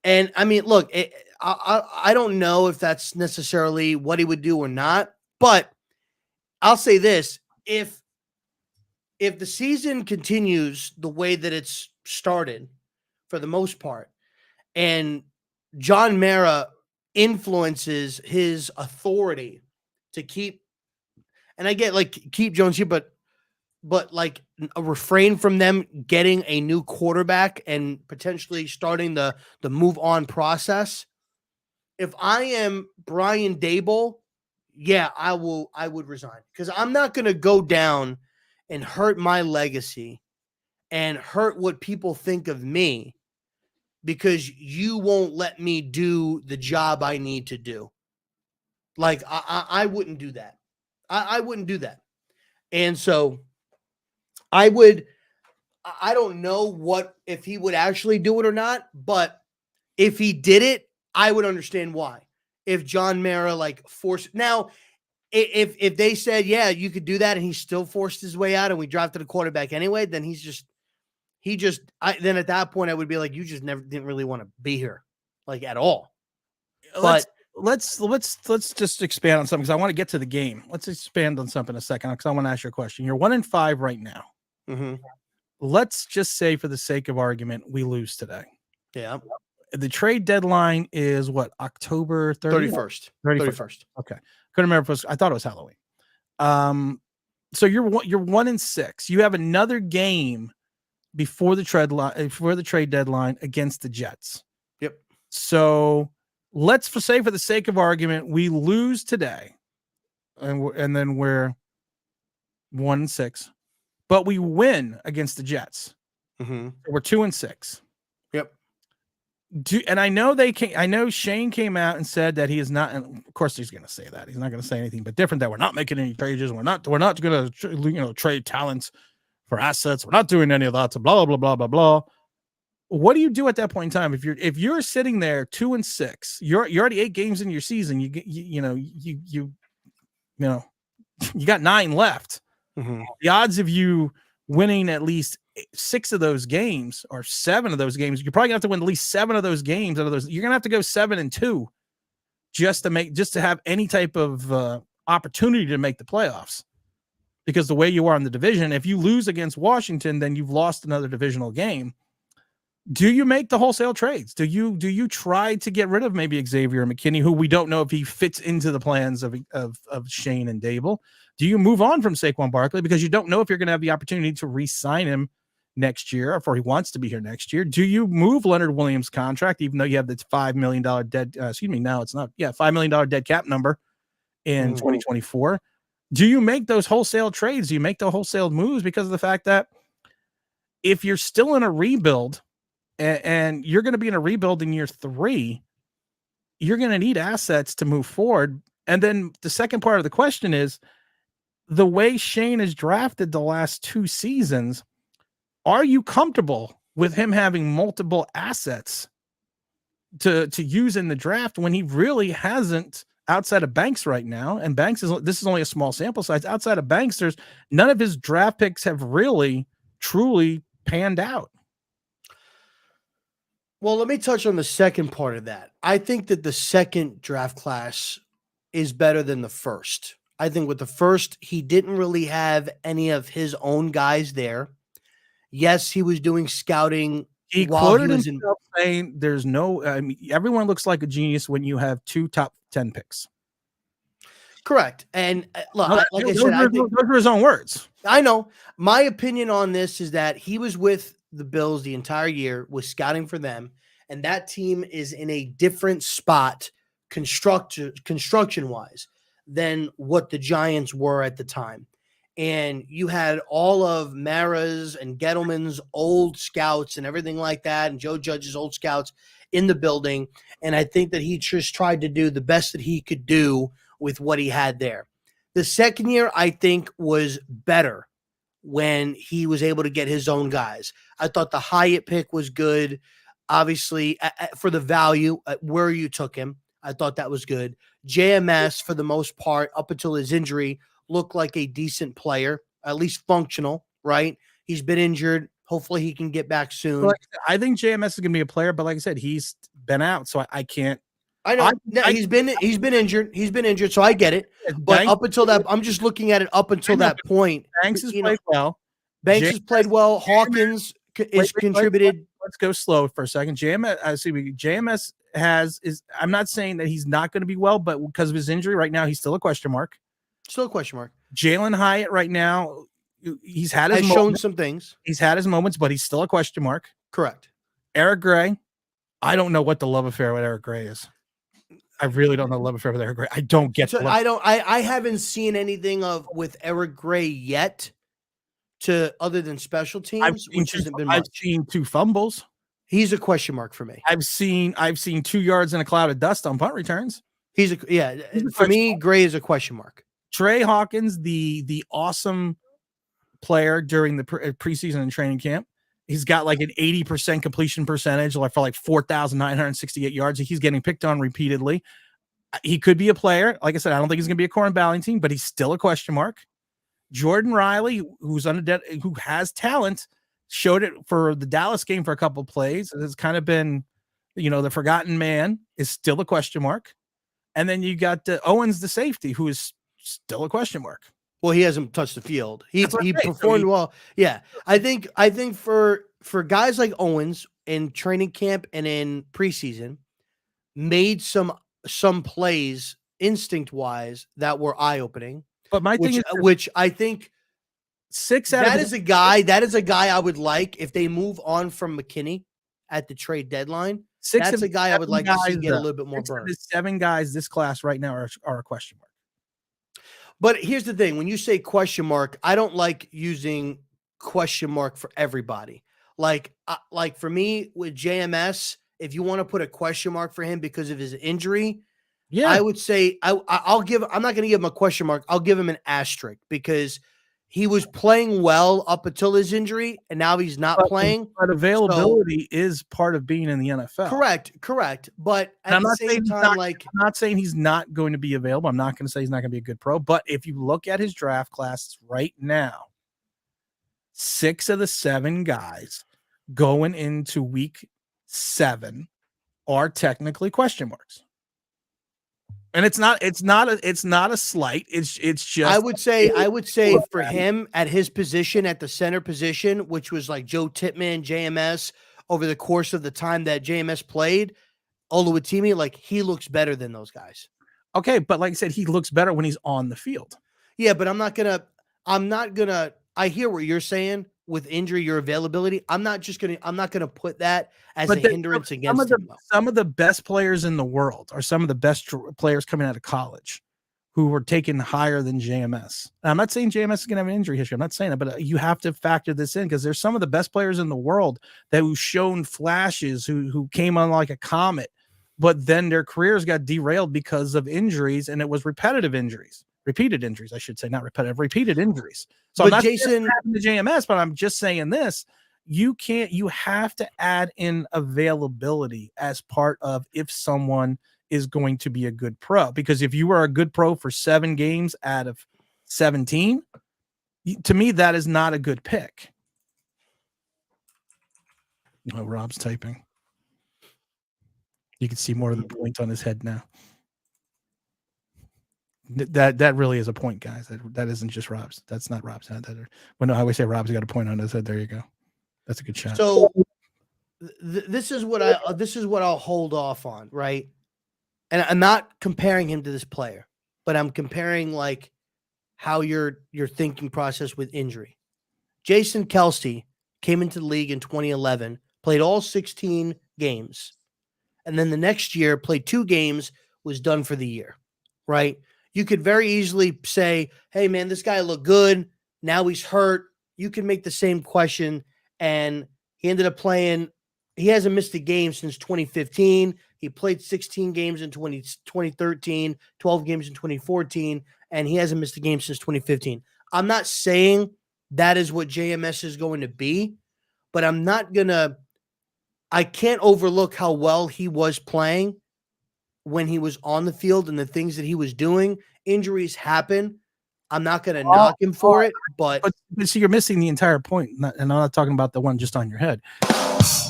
And I mean, look, I don't know if that's necessarily what he would do or not, but I'll say this: if the season continues the way that it's started, for the most part, and John Mara influences his authority to keep, and I get keep Jones here, but but like a refrain from them getting a new quarterback and potentially starting the move on process. If I am Brian Daboll, yeah, I would resign, because I'm not going to go down and hurt my legacy and hurt what people think of me because you won't let me do the job I need to do. Like, I wouldn't do that. I wouldn't do that. And so I don't know what, if he would actually do it or not, but if he did it, I would understand why. If John Mara like forced, now, if they said, yeah, you could do that, and he still forced his way out and we drafted a quarterback anyway, then then at that point I would be like, you just didn't really want to be here, like, at all. But let's just expand on something, because I want to get to the game. Let's expand on something a second, because I want to ask you a question. You're 1-5 right now. Mm-hmm. Let's just say, for the sake of argument, we lose today. Yeah. The trade deadline is what, October 31st. Okay. Couldn't remember I thought it was Halloween. So you're 1-6. You have another game before the trade deadline against the Jets. Yep. So let's say, for the sake of argument, we lose today, and then we're 1-6, but we win against the Jets. Mm-hmm. We're 2-6. Yep. And I know Shane came out and said that he is not, and of course he's going to say that. He's not going to say anything but different, that we're not making any trades. We're not going to trade talents for assets. We're not doing any of that. So blah, blah, blah, blah, blah. What do you do at that point in time? If you're sitting there 2-6, you're already 8 games in your season. You got 9 left. Mm-hmm. The odds of you winning at least 6 of those games, or 7 of those games, you're probably gonna have to win at least 7 of those games. Out of those, you're gonna have to go 7-2 just to have any type of opportunity to make the playoffs. Because the way you are in the division, if you lose against Washington, then you've lost another divisional game. Do you make the wholesale trades? Do you try to get rid of maybe Xavier McKinney, who we don't know if he fits into the plans of Shane and Daboll? Do you move on from Saquon Barkley, because you don't know if you're going to have the opportunity to re-sign him next year, or if he wants to be here next year? Do you move Leonard Williams' contract, even though you have the $5 million dead? Now it's not. Yeah, $5 million dead cap number in 2024. Do you make those wholesale trades? Do you make the wholesale moves, because of the fact that if you're still in a rebuild, and you're going to be in a rebuild in year 3, you're going to need assets to move forward. And then the second part of the question is, the way Shane has drafted the last 2 seasons, are you comfortable with him having multiple assets to use in the draft, when he really hasn't, outside of Banks right now? And this is only a small sample size. Outside of Banks, there's none of his draft picks have really truly panned out. Well, let me touch on the second part of that. I think that the second draft class is better than the first. I think with the first, he didn't really have any of his own guys there. Yes, he was doing scouting. He quoted himself saying, "There's no. Everyone looks like a genius when you have 2 top 10 picks." Correct. And look, those are his own words. I know. My opinion on this is that he was with the Bills the entire year, was scouting for them, and that team is in a different spot construction wise than what the Giants were at the time. And you had all of Mara's and Gettleman's old scouts and everything like that, and Joe Judge's old scouts in the building. And I think that he just tried to do the best that he could do with what he had there. The second year, I think, was better when he was able to get his own guys. I thought the Hyatt pick was good, obviously, for the value where you took him. I thought that was good. JMS, for the most part, up until his injury, looked like a decent player, at least functional, right? He's been injured. Hopefully he can get back soon. Well, I think JMS is going to be a player, but like I said, he's been out, so I can't. I know he's been injured. He's been injured, so I get it. But Banks, up until that, I'm just looking at it up until that point. Banks has played well. Banks has played well. Hawkins is contributed. Let's go slow for a second. JMS I'm not saying that he's not going to be well, but because of his injury right now, he's still a question mark. Still a question mark. Jalen Hyatt right now, he's had has his shown some things. He's had his moments, but he's still a question mark. Correct. Eric Gray, I don't know what the love affair with Eric Gray is. I really don't know the love affair with Eric Gray. I don't get. So I haven't seen anything with Eric Gray yet, other than special teams, which hasn't been much. I've seen 2 fumbles. He's a question mark for me. I've seen 2 yards in a cloud of dust on punt returns. For me, Gray is a question mark. Trey Hawkins, the awesome player during the preseason and training camp. He's got like an 80% completion percentage, for like 4,968 yards. He's getting picked on repeatedly. He could be a player. Like I said, I don't think he's going to be a Corin Ballentine, but he's still a question mark. Jordan Riley, who has talent, showed it for the Dallas game for a couple of plays. It's kind of been, the forgotten man, is still a question mark. And then you got Owens, the safety, who is still a question mark. Well, he hasn't touched the field. He performed well. Yeah. I think for guys like Owens in training camp and in preseason, made some plays instinct-wise that were eye-opening. But my thing is, which I think 6 out that of is a guy I would like if they move on from McKinney at the trade deadline. That's a guy I would like to see get a little bit more burn. 7 guys this class right now are a question mark. But here's the thing. When you say question mark, I don't like using question mark for everybody. Like for me with JMS, if you want to put a question mark for him because of his injury, I would say I'm not going to give him a question mark. I'll give him an asterisk because he was playing well up until his injury, and now he's not playing. But availability is part of being in the NFL. Correct. But at the same time, I'm not saying he's not going to be available. I'm not going to say he's not going to be a good pro. But if you look at his draft class right now, 6 of the 7 guys going into week 7 are technically question marks. And it's not a slight. It's just I would say for him at his position, at the center position, which was like Joe Tippmann, JMS, over the course of the time that JMS played, Oluwatimi, like he looks better than those guys. Okay, but like I said, he looks better when he's on the field. Yeah, but I'm not gonna I hear what you're saying with injury, your availability. I'm not gonna put that as a hindrance against him. Some of the best players in the world are some of the best players coming out of college who were taken higher than JMS. And I'm not saying JMS is going to have an injury history. I'm not saying that, but you have to factor this in because there's some of the best players in the world who've shown flashes, who came on like a comet, but then their careers got derailed because of injuries, and it was repeated injuries, I should say, not repetitive, repeated injuries. So but I'm not Jason, the JMS, but I'm just saying this. You have to add in availability as part of if someone is going to be a good pro, because if you are a good pro for 7 games out of 17, to me, that is not a good pick. Oh, Rob's typing. You can see more of the point on his head now. That really is a point, guys. That isn't just Rob's. That's not Rob's head. Well, no, I always say Rob's got a point on his head. There you go. That's a good shot. So this is what I'll hold off on, right? And I'm not comparing him to this player, but I'm comparing like how your thinking process with injury. Jason Kelce came into the league in 2011, played all 16 games, and then the next year played 2 games, was done for the year, right? You could very easily say, hey, man, this guy looked good. Now he's hurt. You can make the same question. And he ended up playing. He hasn't missed a game since 2015. He played 16 games in 2013, 12 games in 2014, and he hasn't missed a game since 2015. I'm not saying that is what JMS is going to be, but I can't overlook how well he was playing when he was on the field and the things that he was doing. Injuries happen. I'm not going to knock him for it, but see, you're missing the entire point. And I'm not talking about the one just on your head.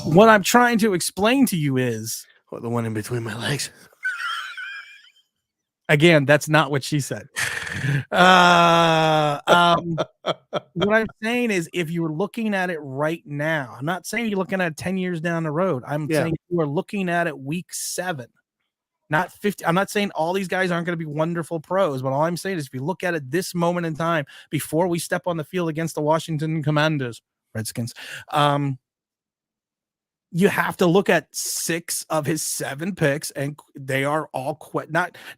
What I'm trying to explain to you is the one in between my legs. Again, that's not what she said. What I'm saying is, if you're looking at it right now, I'm not saying you're looking at 10 years down the road. I'm saying you are looking at it week 7. not 50. I'm not saying all these guys aren't going to be wonderful pros, but all I'm saying is if you look at it this moment in time before we step on the field against the Washington Commanders, Redskins, you have to look at 6 of his 7 picks, and they are all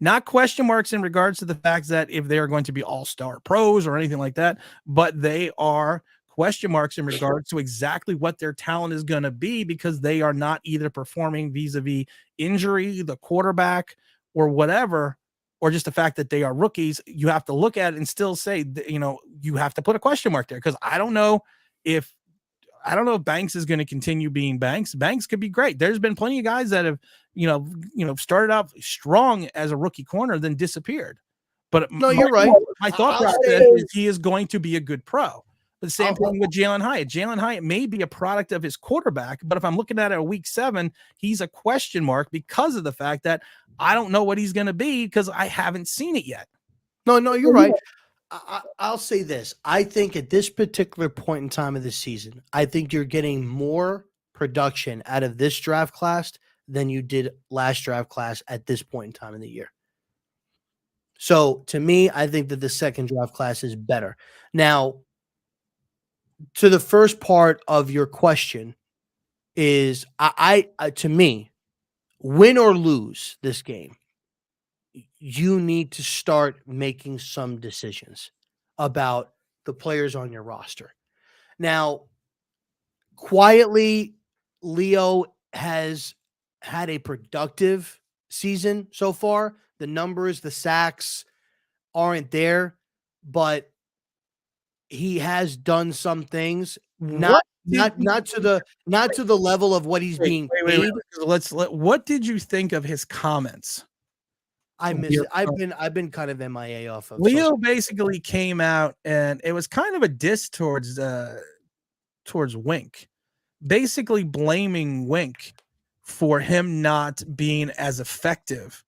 not question marks in regards to the fact that if they are going to be all-star pros or anything like that, but they are question marks in regards to exactly what their talent is going to be, because they are not either performing vis-a-vis injury, the quarterback, or whatever, or just the fact that they are rookies. You have to look at it and still say, you have to put a question mark there, because I don't know if Banks is going to continue being Banks. Banks could be great. There's been plenty of guys that have, started out strong as a rookie corner, then disappeared. But no, you're right. My thought process is he is going to be a good pro. The same thing with Jalen Hyatt. Jalen Hyatt may be a product of his quarterback, but if I'm looking at it at week 7, he's a question mark because of the fact that I don't know what he's going to be because I haven't seen it yet. No, you're right. I'll say this. I think at this particular point in time of the season, I think you're getting more production out of this draft class than you did last draft class at this point in time of the year. So to me, I think that the second draft class is better. Now, to the first part of your question is I to me, win or lose this game, you need to start making some decisions about the players on your roster. Now, quietly, Leo has had a productive season so far. The numbers, the sacks aren't there, but he has done some things, not to the level of what he's being paid. What did you think of his comments? I missed it. I've been kind of MIA off of Leo. Basically came out and it was kind of a diss towards Wink, basically blaming Wink for him not being as effective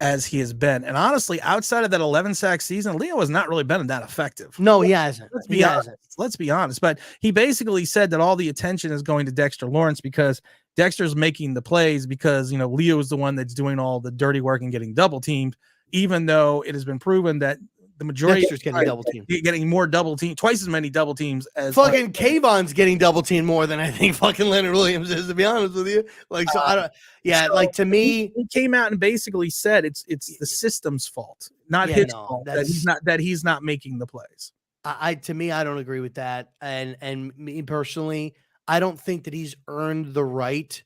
as he has been. And honestly, outside of that 11 sack season, Leo has not really been that effective. No, he hasn't. Let's be honest. But he basically said that all the attention is going to Dexter Lawrence because Dexter's making the plays, because, Leo is the one that's doing all the dirty work and getting double teamed, even though it has been proven that the majority Dexter's getting double teamed, getting more double team, twice as many double teams as fucking Kayvon's getting double teamed more than I think fucking Leonard Williams is, to be honest with you. To me, he came out and basically said it's the system's fault, not his fault that he's not making the plays. To me, I don't agree with that. And me personally, I don't think that he's earned the right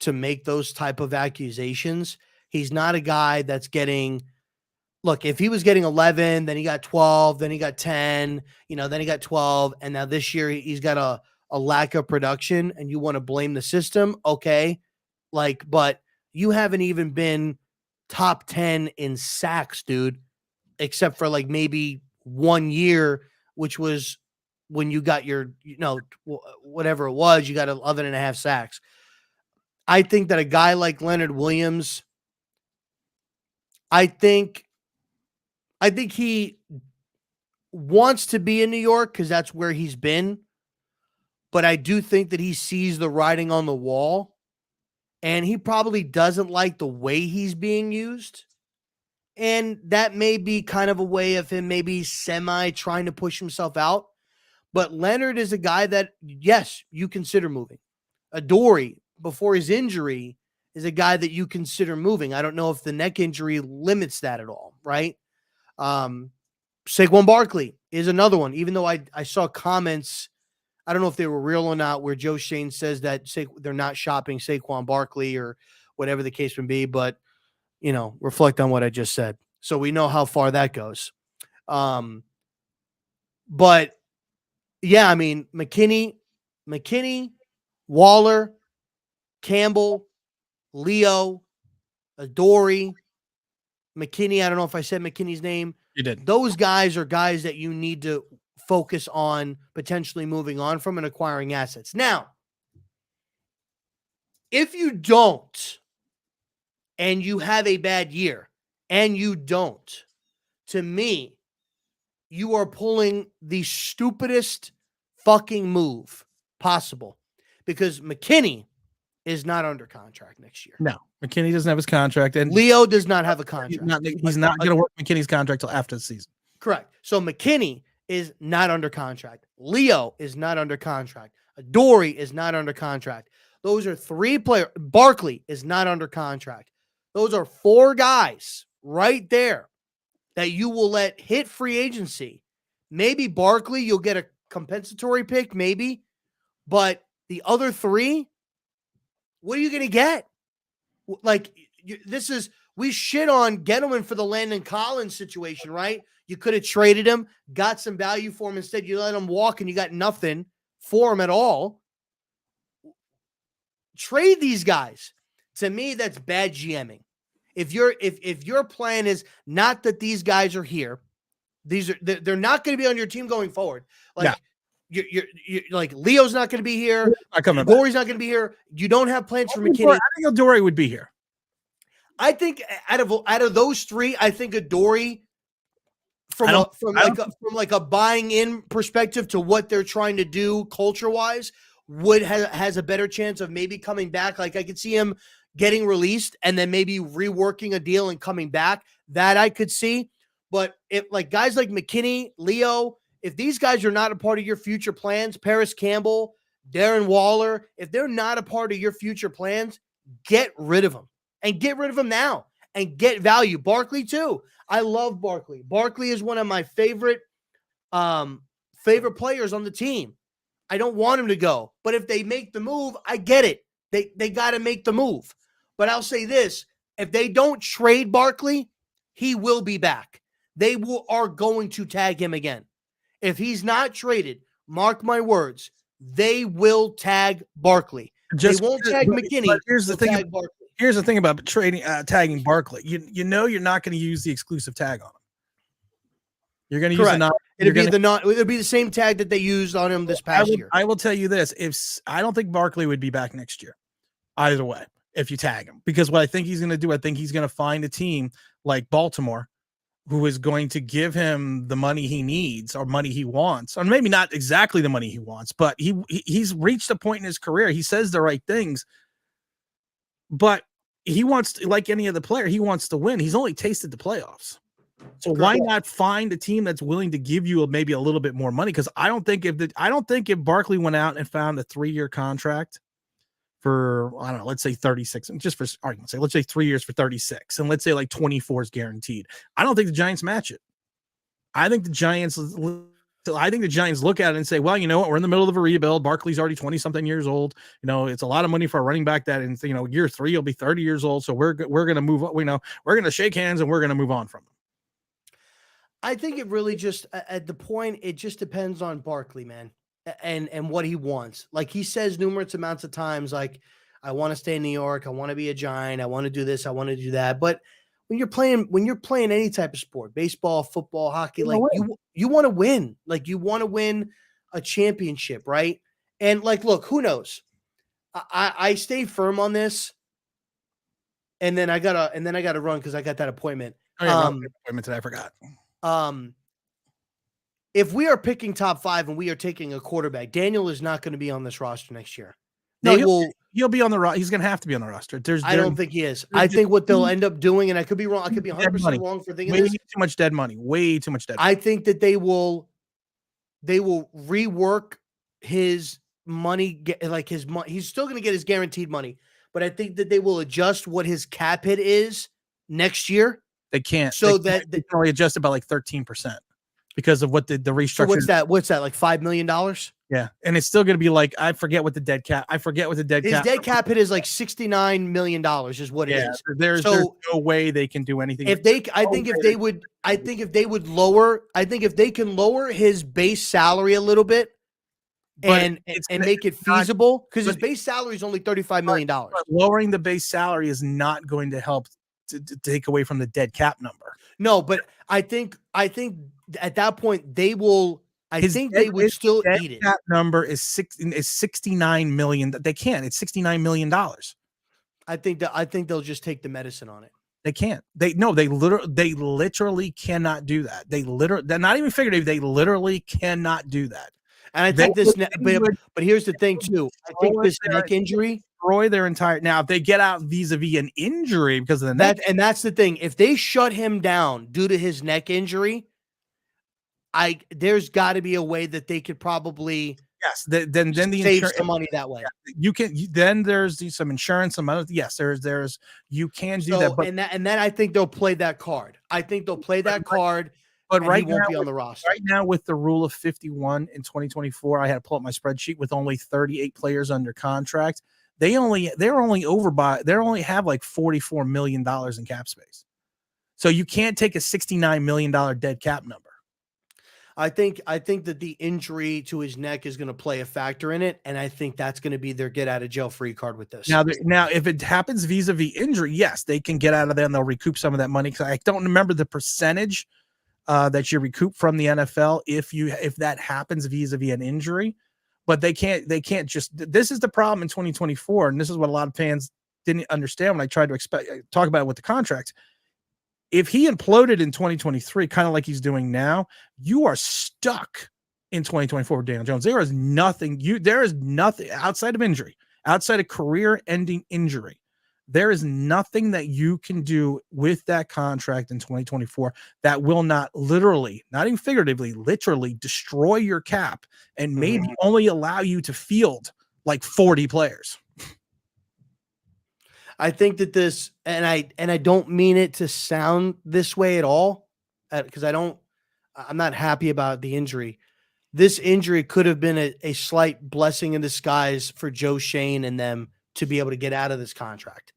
to make those type of accusations. He's not a guy that's getting. Look, if he was getting 11, then he got 12, then he got 10, then he got 12, and now this year he's got a lack of production, and you want to blame the system, okay? But you haven't even been top 10 in sacks, dude, except for maybe 1 year, which was when you got your, whatever it was, you got 11 and a half sacks. I think that a guy like Leonard Williams, I think he wants to be in New York because that's where he's been. But I do think that he sees the writing on the wall, and he probably doesn't like the way he's being used. And that may be kind of a way of him maybe semi trying to push himself out. But Leonard is a guy that, yes, you consider moving. Adoree, before his injury, is a guy that you consider moving. I don't know if the neck injury limits that at all, right? Saquon Barkley is another one, even though I saw comments, I don't know if they were real or not, where Joe Shane says that they're not shopping Saquon Barkley or whatever the case may be, but reflect on what I just said. So we know how far that goes. But yeah, I mean, McKinney, Waller, Campbell, Leo, Adoree, McKinney. I don't know if I said McKinney's name. You did. Those guys are guys that you need to focus on potentially moving on from and acquiring assets. Now, if you don't, and you have a bad year, and you don't, to me, you are pulling the stupidest fucking move possible. Because McKinney is not under contract next year. No, McKinney doesn't have his contract, and Leo does not have a contract. He's not going to work McKinney's contract till after the season. Correct. So McKinney is not under contract. Leo is not under contract. Adoree is not under contract. Those are 3 players. Barkley is not under contract. Those are 4 guys right there that you will let hit free agency. Maybe Barkley, you'll get a compensatory pick, maybe. But the other 3, what are you going to get? Like, we shit on Gettleman for the Landon Collins situation, right? You could have traded him, got some value for him. Instead, you let him walk and you got nothing for him at all. Trade these guys. To me, that's bad GMing. If your plan is not that these guys are here, they're not going to be on your team going forward. Like you're like Leo's not going to be here. Adoree's not going to be here. You don't have plans for McKinney. I think Adoree would be here. I think out of those 3, I think Adoree from a buying in perspective to what they're trying to do culture wise has a better chance of maybe coming back. Like I could see him getting released and then maybe reworking a deal and coming back. That I could see. But if like guys like McKinney, Leo, if these guys are not a part of your future plans, Paris Campbell, Darren Waller, if they're not a part of your future plans, get rid of them and get rid of them now and get value. Barkley too. I love Barkley. Barkley is one of my favorite players on the team. I don't want him to go, but if they make the move, I get it. They got to make the move. But I'll say this, if they don't trade Barkley, he will be back. They are going to tag him again. If he's not traded, mark my words, they will tag Barkley. They won't tag McKinney. But here's the thing. Here's the thing about tagging Barkley. You know you're not going to use the exclusive tag on him. You're going to use the non. It'll be the same tag that they used on him this past year. I will tell you this: I don't think Barkley would be back next year, either way. If you tag him, because what I think he's going to do, I think he's going to find a team like Baltimore, who is going to give him the money he needs or money he wants, or maybe not exactly the money he wants, but he's reached a point in his career. He says the right things, but he wants to, like any other player, he wants to win. He's only tasted the playoffs. So why not find a team that's willing to give you maybe a little bit more money? Because I don't think if Barkley went out and found a 3-year contract for, I don't know, let's say 36, just for argument's sake, let's say 3 years for 36, and let's say like 24 is guaranteed. I don't think the Giants match it. I think the Giants look at it and say, well, you know what? We're in the middle of a rebuild. Barkley's already 20-something years old. You know, it's a lot of money for a running back that in, year 3, he'll be 30 years old. So we're going to move on. We're going to shake hands and we're going to move on from him. I think it really just, at the point, it just depends on Barkley, man, and what he wants. Like he says numerous amounts of times, like, I want to stay in New York. I want to be a Giant. I want to do this. I want to do that. But when you're playing any type of sport, baseball, football, hockey, like you want to win. Like you want to win a championship, right? And like, look, who knows? I stay firm on this. And then I gotta run because I got that appointment. Appointment today, I forgot. If we are picking top 5 and we are taking a quarterback, Daniel is not going to be on this roster next year. He'll be on the roster. He's going to have to be on the roster. I don't think he is. I think what they'll end up doing, and I could be wrong. I could be 100% wrong for thinking this. Way too much dead money. Way too much dead money. I think that they will rework his money. He's still going to get his guaranteed money, but I think that they will adjust what his cap hit is next year. They can't. So they can only adjust it by like 13% because of what the restructure. So what's that? Like $5 million? Yeah, and it's still going to be like, I forget what the dead cap. His dead cap hit is like $69 million is what it is. There's no way they can do anything. If they can lower his base salary a little bit and make it feasible, because his base salary is only $35 million. Lowering the base salary is not going to help to take away from the dead cap number. No, but I think at that point they will. They would still eat it. That number is 69 million. They can't. It's $69 million. I think they'll just take the medicine on it. They can't. They literally cannot do that. They're not even figurative. They literally cannot do that. And I think but here's the thing too. I think this neck injury destroy their entire. Now, if they get out vis-a-vis an injury because of the neck, and that's the thing. If they shut him down due to his neck injury, there's got to be a way that they could probably then the save some money that way. Yeah, you can. Then there's some insurance, some other. Yes, there's you can do that. But and then I think they'll play that card. I think they'll play that card. But right he won't now, be on the roster. Right now, with the rule of 51 in 2024, I had to pull up my spreadsheet with only 38 players under contract. They only have like $44 million in cap space. So you can't take a $69 million dead cap number. I think that the injury to his neck is going to play a factor in it, and I think that's going to be their get out of jail free card with this. Now, if it happens vis-a-vis injury, yes, they can get out of there and they'll recoup some of that money. Because I don't remember the percentage that you recoup from the NFL if that happens vis-a-vis an injury, but they can't just. This is the problem in 2024, and this is what a lot of fans didn't understand when I tried to talk about it with the contracts. If he imploded in 2023, kind of like he's doing now, you are stuck in 2024 with Daniel Jones. There is nothing outside of injury, outside of career-ending injury. There is nothing that you can do with that contract in 2024 that will not literally, not even figuratively, literally destroy your cap and maybe only allow you to field like 40 players. I think that this, and I don't mean it to sound this way at all, because I'm not happy about the injury. This injury could have been a slight blessing in disguise for Joe Shane and them to be able to get out of this contract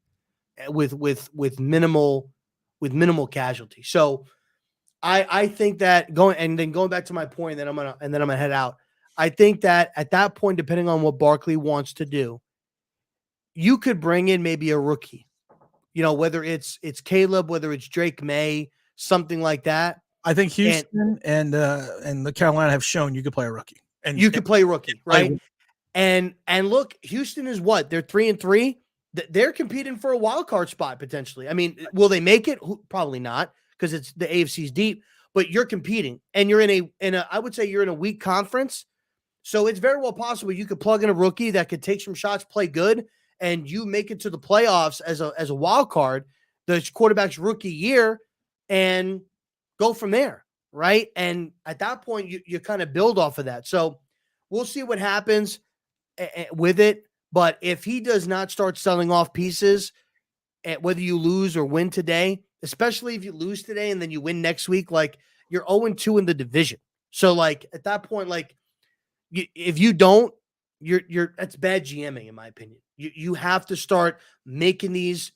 with minimal casualty. So I think that going back to my point, and then I'm gonna head out. I think that at that point, depending on what Barkley wants to do, you could bring in maybe a rookie, whether it's Caleb, whether it's Drake May, something like that. I think Houston and the Carolina have shown you could play a rookie, and you could play rookie, right? And look, Houston is what? They're 3-3. They're competing for a wild card spot potentially. I mean, will they make it? Probably not, because it's the AFC's deep. But you're competing, and you're in a I would say you're in a weak conference, so it's very well possible you could plug in a rookie that could take some shots, play good, and you make it to the playoffs as a wild card, the quarterback's rookie year, and go from there, right? And at that point, you kind of build off of that. So we'll see what happens with it. But if he does not start selling off pieces, whether you lose or win today, especially if you lose today and then you win next week, like you're 0-2 in the division. So like at that point, like if you don't, that's bad GMing in my opinion. You have to start making these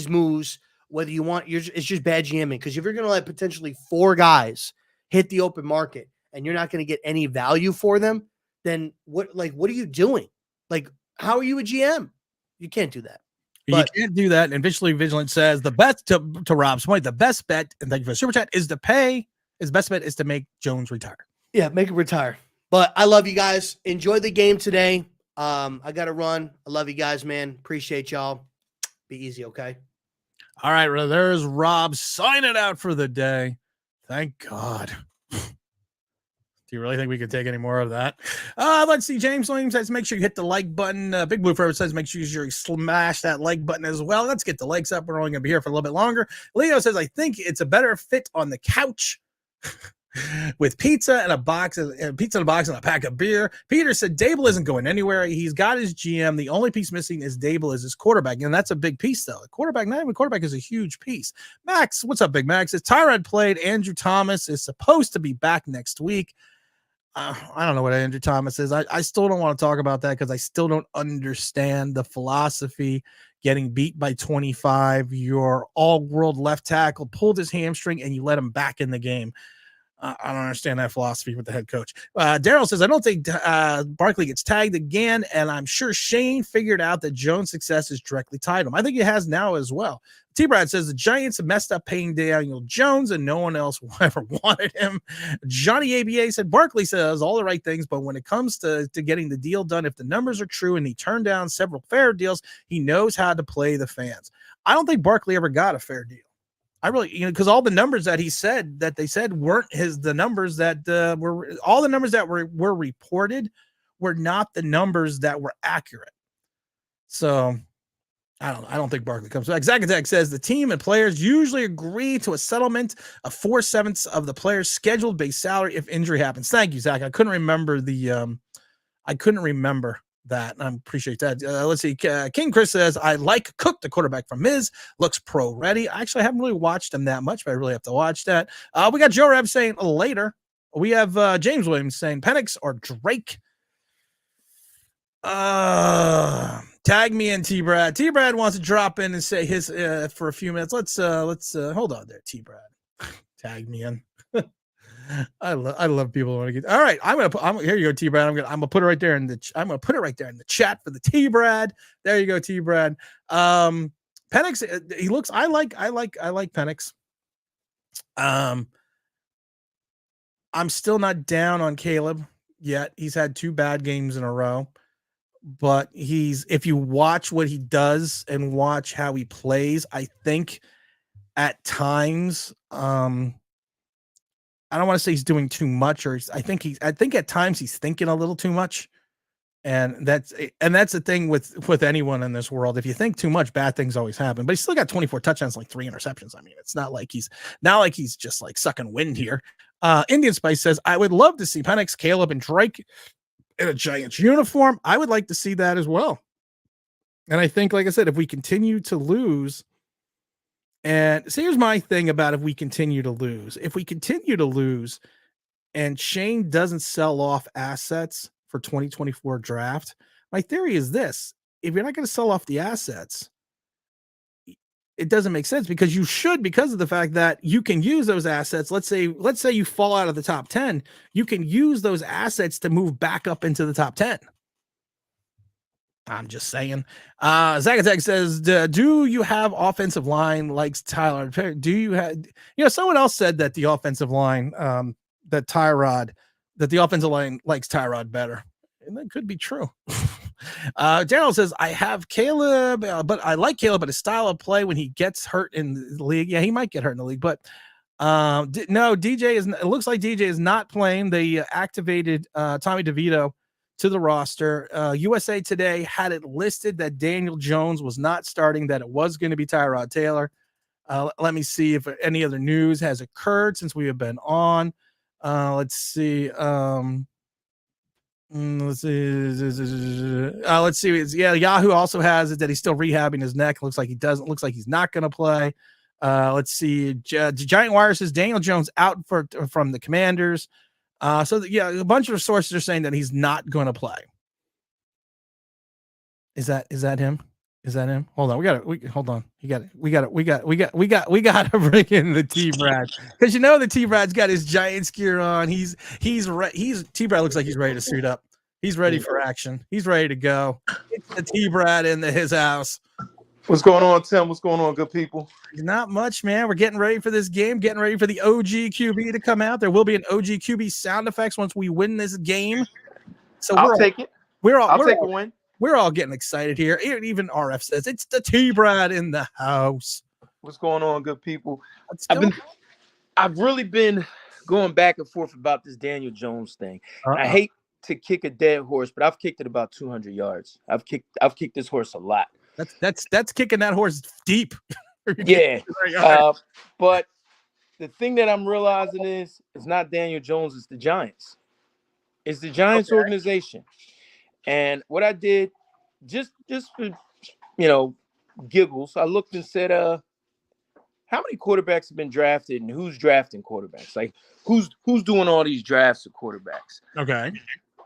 moves, whether you want, it's just bad GMing. Because if you're going to let potentially 4 guys hit the open market and you're not going to get any value for them, then what are you doing? Like, how are you a GM? You can't do that. You can't do that. And Visually Vigilant says the best to Rob's point, the best bet, and thank you for the super chat, is to pay. His best bet is to make Jones retire. Yeah, make him retire. But I love you guys. Enjoy the game today. I got to run. I love you guys, man. Appreciate y'all. Be easy, okay? All right, there's Rob signing out for the day. Thank God. Do you really think we could take any more of that? Let's see. James Williams says, make sure you hit the like button. Big Blue Forever says, make sure you smash that like button as well. Let's get the likes up. We're only going to be here for a little bit longer. Leo says, I think it's a better fit on the couch with pizza and a box and a pack of beer. Peter said, Daboll isn't going anywhere. He's got his GM. The only piece missing is Daboll is his quarterback. And that's a big piece, though. Not even quarterback is a huge piece. Max, what's up, Big Max? It's Tyrod played. Andrew Thomas is supposed to be back next week. I don't know what Andrew Thomas is. I still don't want to talk about that because I still don't understand the philosophy. Getting beat by 25, your all-world left tackle pulled his hamstring, and you let him back in the game. I don't understand that philosophy with the head coach. Daryl says, I don't think Barkley gets tagged again, and I'm sure Shane figured out that Jones' success is directly tied to him. I think he has now as well. T-Brad says, the Giants have messed up paying Daniel Jones, and no one else ever wanted him. Johnny ABA said, Barkley says all the right things, but when it comes to getting the deal done, if the numbers are true and he turned down several fair deals, he knows how to play the fans. I don't think Barkley ever got a fair deal. I really, because all the numbers that they said weren't the numbers that were all the numbers that were reported were not the numbers that were accurate. So I don't think Barkley comes back. Zach Attack says the team and players usually agree to a settlement of 4/7 of the player's scheduled base salary if injury happens. Thank you, Zach. I couldn't remember that. I appreciate that. Let's see. King Chris says, I like Cook, the quarterback from Miz. Looks pro ready. Actually, I haven't really watched him that much, but I really have to watch that. We got Joe Reb saying later. We have James Williams saying Penix or Drake. Tag me in, T-Brad. T-Brad wants to drop in and say his for a few minutes. Let's hold on there, T-Brad. Tag me in. I love people who want to get. All right, here you go, T-Brad. I'm gonna put it right there in the chat for the T-Brad. There you go, T-Brad. Penix, he looks. I like Penix. I'm still not down on Caleb yet. He's had 2 bad games in a row, but if you watch what he does and watch how he plays, I think at times, I don't want to say he's doing too much, or I think at times he's thinking a little too much. And that's the thing with anyone in this world. If you think too much, bad things always happen. But he's still got 24 touchdowns, like 3 interceptions. I mean, it's not like he's just like sucking wind here. Indian Spice says, I would love to see Penix, Caleb, and Drake in a Giants uniform. I would like to see that as well. And I think, like I said, if we continue to lose, and so here's my thing about if we continue to lose and Shane doesn't sell off assets for 2024 draft, my theory is this: if you're not going to sell off the assets, it doesn't make sense, because you should, because of the fact that you can use those assets. Let's say you fall out of the top 10, you can use those assets to move back up into the top 10. I'm just saying. Zagatek says, do you have offensive line likes Tyler? Do you have, someone else said that the offensive line, that the offensive line likes Tyrod better. And that could be true. Daryl says, I have Caleb, but I like Caleb, but his style of play when he gets hurt in the league. Yeah, he might get hurt in the league, but no, it looks like DJ is not playing. They activated Tommy DeVito to the roster. USA Today had it listed that Daniel Jones was not starting, that it was going to be Tyrod Taylor. Let me see if any other news has occurred since we have been on. Let's see. Let's see. Yahoo also has it that he's still rehabbing his neck. Looks like he's not going to play. Let's see. Giant Wire says Daniel Jones out from the Commanders. A bunch of sources are saying that he's not going to play. Is that him? Is that him? Hold on. Hold on. We got to bring in the T-Brad, because the T-Brad's got his Giants gear on. T-Brad looks like he's ready to suit up. He's ready for action. He's ready to go. It's the T-Brad in his house. What's going on, Tim? What's going on, good people? Not much, man. We're getting ready for this game, getting ready for the OG QB to come out. There will be an OG QB sound effects once we win this game. So I'll take it. I'll take a win. We're all getting excited here. Even RF says it's the T-Brad in the house. What's going on, good people? I've really been going back and forth about this Daniel Jones thing. I hate to kick a dead horse, but I've kicked it about 200 yards. I've kicked this horse a lot. That's kicking that horse deep. Yeah. But the thing that I'm realizing is it's not Daniel Jones, it's the Giants. It's the Giants organization. And what I did, just for giggles, I looked and said, how many quarterbacks have been drafted and who's drafting quarterbacks? Like who's doing all these drafts of quarterbacks? Okay.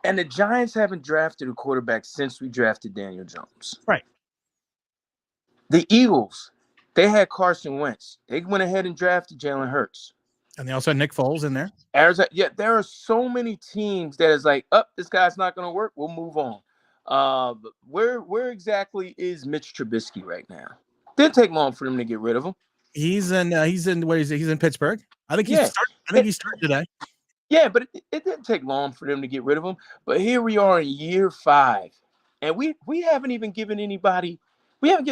And the Giants haven't drafted a quarterback since we drafted Daniel Jones. Right. The Eagles, they had Carson Wentz. They went ahead and drafted Jalen Hurts. And they also had Nick Foles in there. Arizona, there are so many teams that is like, this guy's not going to work. We'll move on. Where exactly is Mitch Trubisky right now? Didn't take long for them to get rid of him. He's in what is it? He's in Pittsburgh. I think he's starting today. Yeah, but it didn't take long for them to get rid of him. But here we are in year 5, and we haven't even given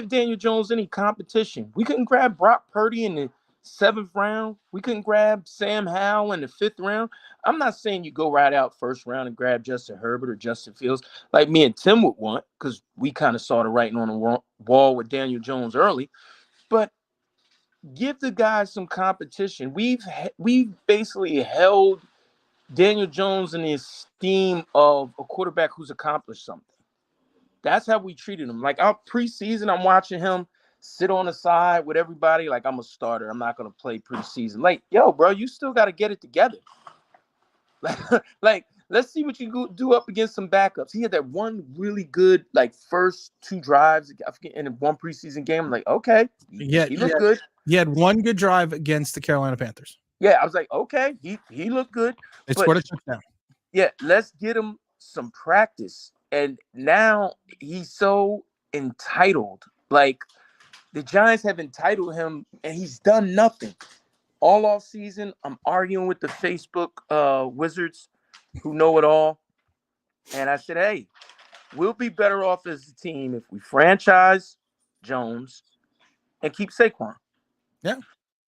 Daniel Jones any competition. We couldn't grab Brock Purdy in the 7th round. We couldn't grab Sam Howell in the 5th round. I'm not saying you go right out 1st round and grab Justin Herbert or Justin Fields like me and Tim would want, because we kind of saw the writing on the wall with Daniel Jones early. But give the guys some competition. We've basically held Daniel Jones in the esteem of a quarterback who's accomplished something. That's how we treated him. Like our preseason, I'm watching him sit on the side with everybody like I'm a starter. I'm not going to play preseason. Like, yo, bro, you still got to get it together. Like, let's see what you do up against some backups. He had that one really good, like, first 2 drives in one preseason game. I'm like, okay, he looked good. He had one good drive against the Carolina Panthers. Yeah, I was like, okay, he looked good. They scored a touchdown. Yeah, let's get him some practice. And now he's so entitled. Like, the Giants have entitled him, and he's done nothing. All off season, I'm arguing with the Facebook wizards who know it all. And I said, hey, we'll be better off as a team if we franchise Jones and keep Saquon. Yeah.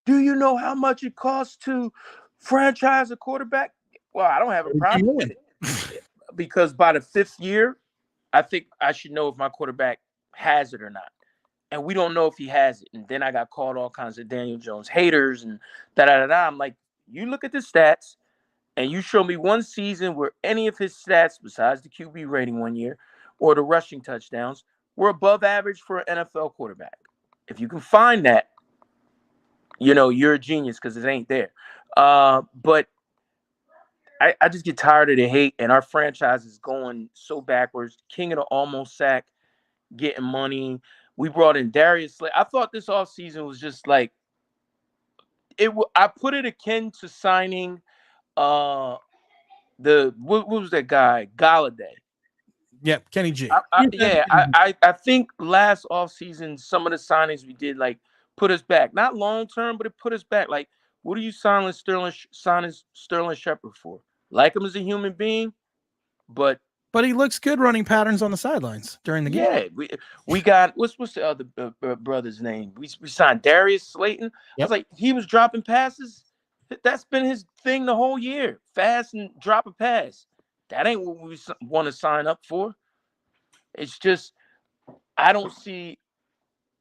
Do you know how much it costs to franchise a quarterback? Well, I don't have a problem with it. Because by the 5th year, I think I should know if my quarterback has it or not. And we don't know if he has it. And then I got called all kinds of Daniel Jones haters and da-da-da-da. I'm like, you look at the stats and you show me one season where any of his stats, besides the QB rating one year or the rushing touchdowns, were above average for an NFL quarterback. If you can find that, you know, you're a genius because it ain't there. But I just get tired of the hate, and our franchise is going so backwards. King of the almost sack, getting money. We brought in Darius Slay. I thought this offseason was just like I put it akin to signing what was that guy? Galladay. Yeah, Kenny G. I think last offseason some of the signings we did like put us back. Not long term, but it put us back. Like, what are you signing Sterling Shepard for? Like him as a human being, but he looks good running patterns on the sidelines during the game. Yeah, we got what's the other brother's name? We signed Darius Slayton. I was like, he was dropping passes. That's been his thing the whole year. Fast and drop a pass. That ain't what we want to sign up for. It's just I don't see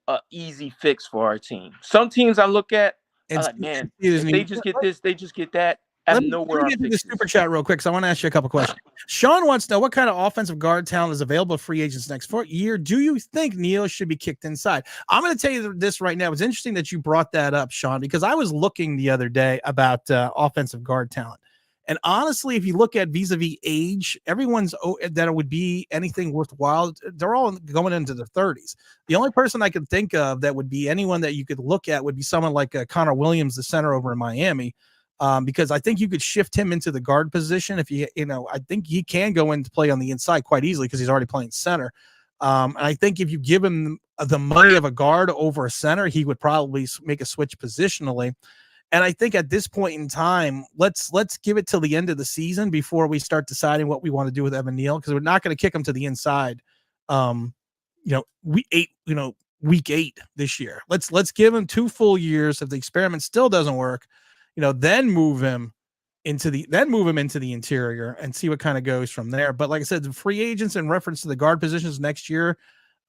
an easy fix for our team. Some teams I look at, I'm like, man, if they just get this, they just get that. Let me get to the super chat real quick because I want to ask you a couple questions. Sean wants to know what kind of offensive guard talent is available to free agents next year. Do you think Neal should be kicked inside? I'm going to tell you this right now. It's interesting that you brought that up, Sean, because I was looking the other day about offensive guard talent. And honestly, if you look at vis-a-vis age, everyone's that it would be anything worthwhile, they're all going into their 30s. The only person I could think of that would be anyone that you could look at would be someone like Connor Williams, the center over in Miami. Because I think you could shift him into the guard position if I think he can go into play on the inside quite easily because he's already playing center. And I think if you give him the money of a guard over a center, he would probably make a switch positionally. And I think at this point in time, let's give it till the end of the season before we start deciding what we want to do with Evan Neal, because we're not going to kick him to the inside. Week 8 this year. Let's give him 2 full years. If the experiment still doesn't work, then move him into the interior and see what kind of goes from there. But like I said, the free agents in reference to the guard positions next year,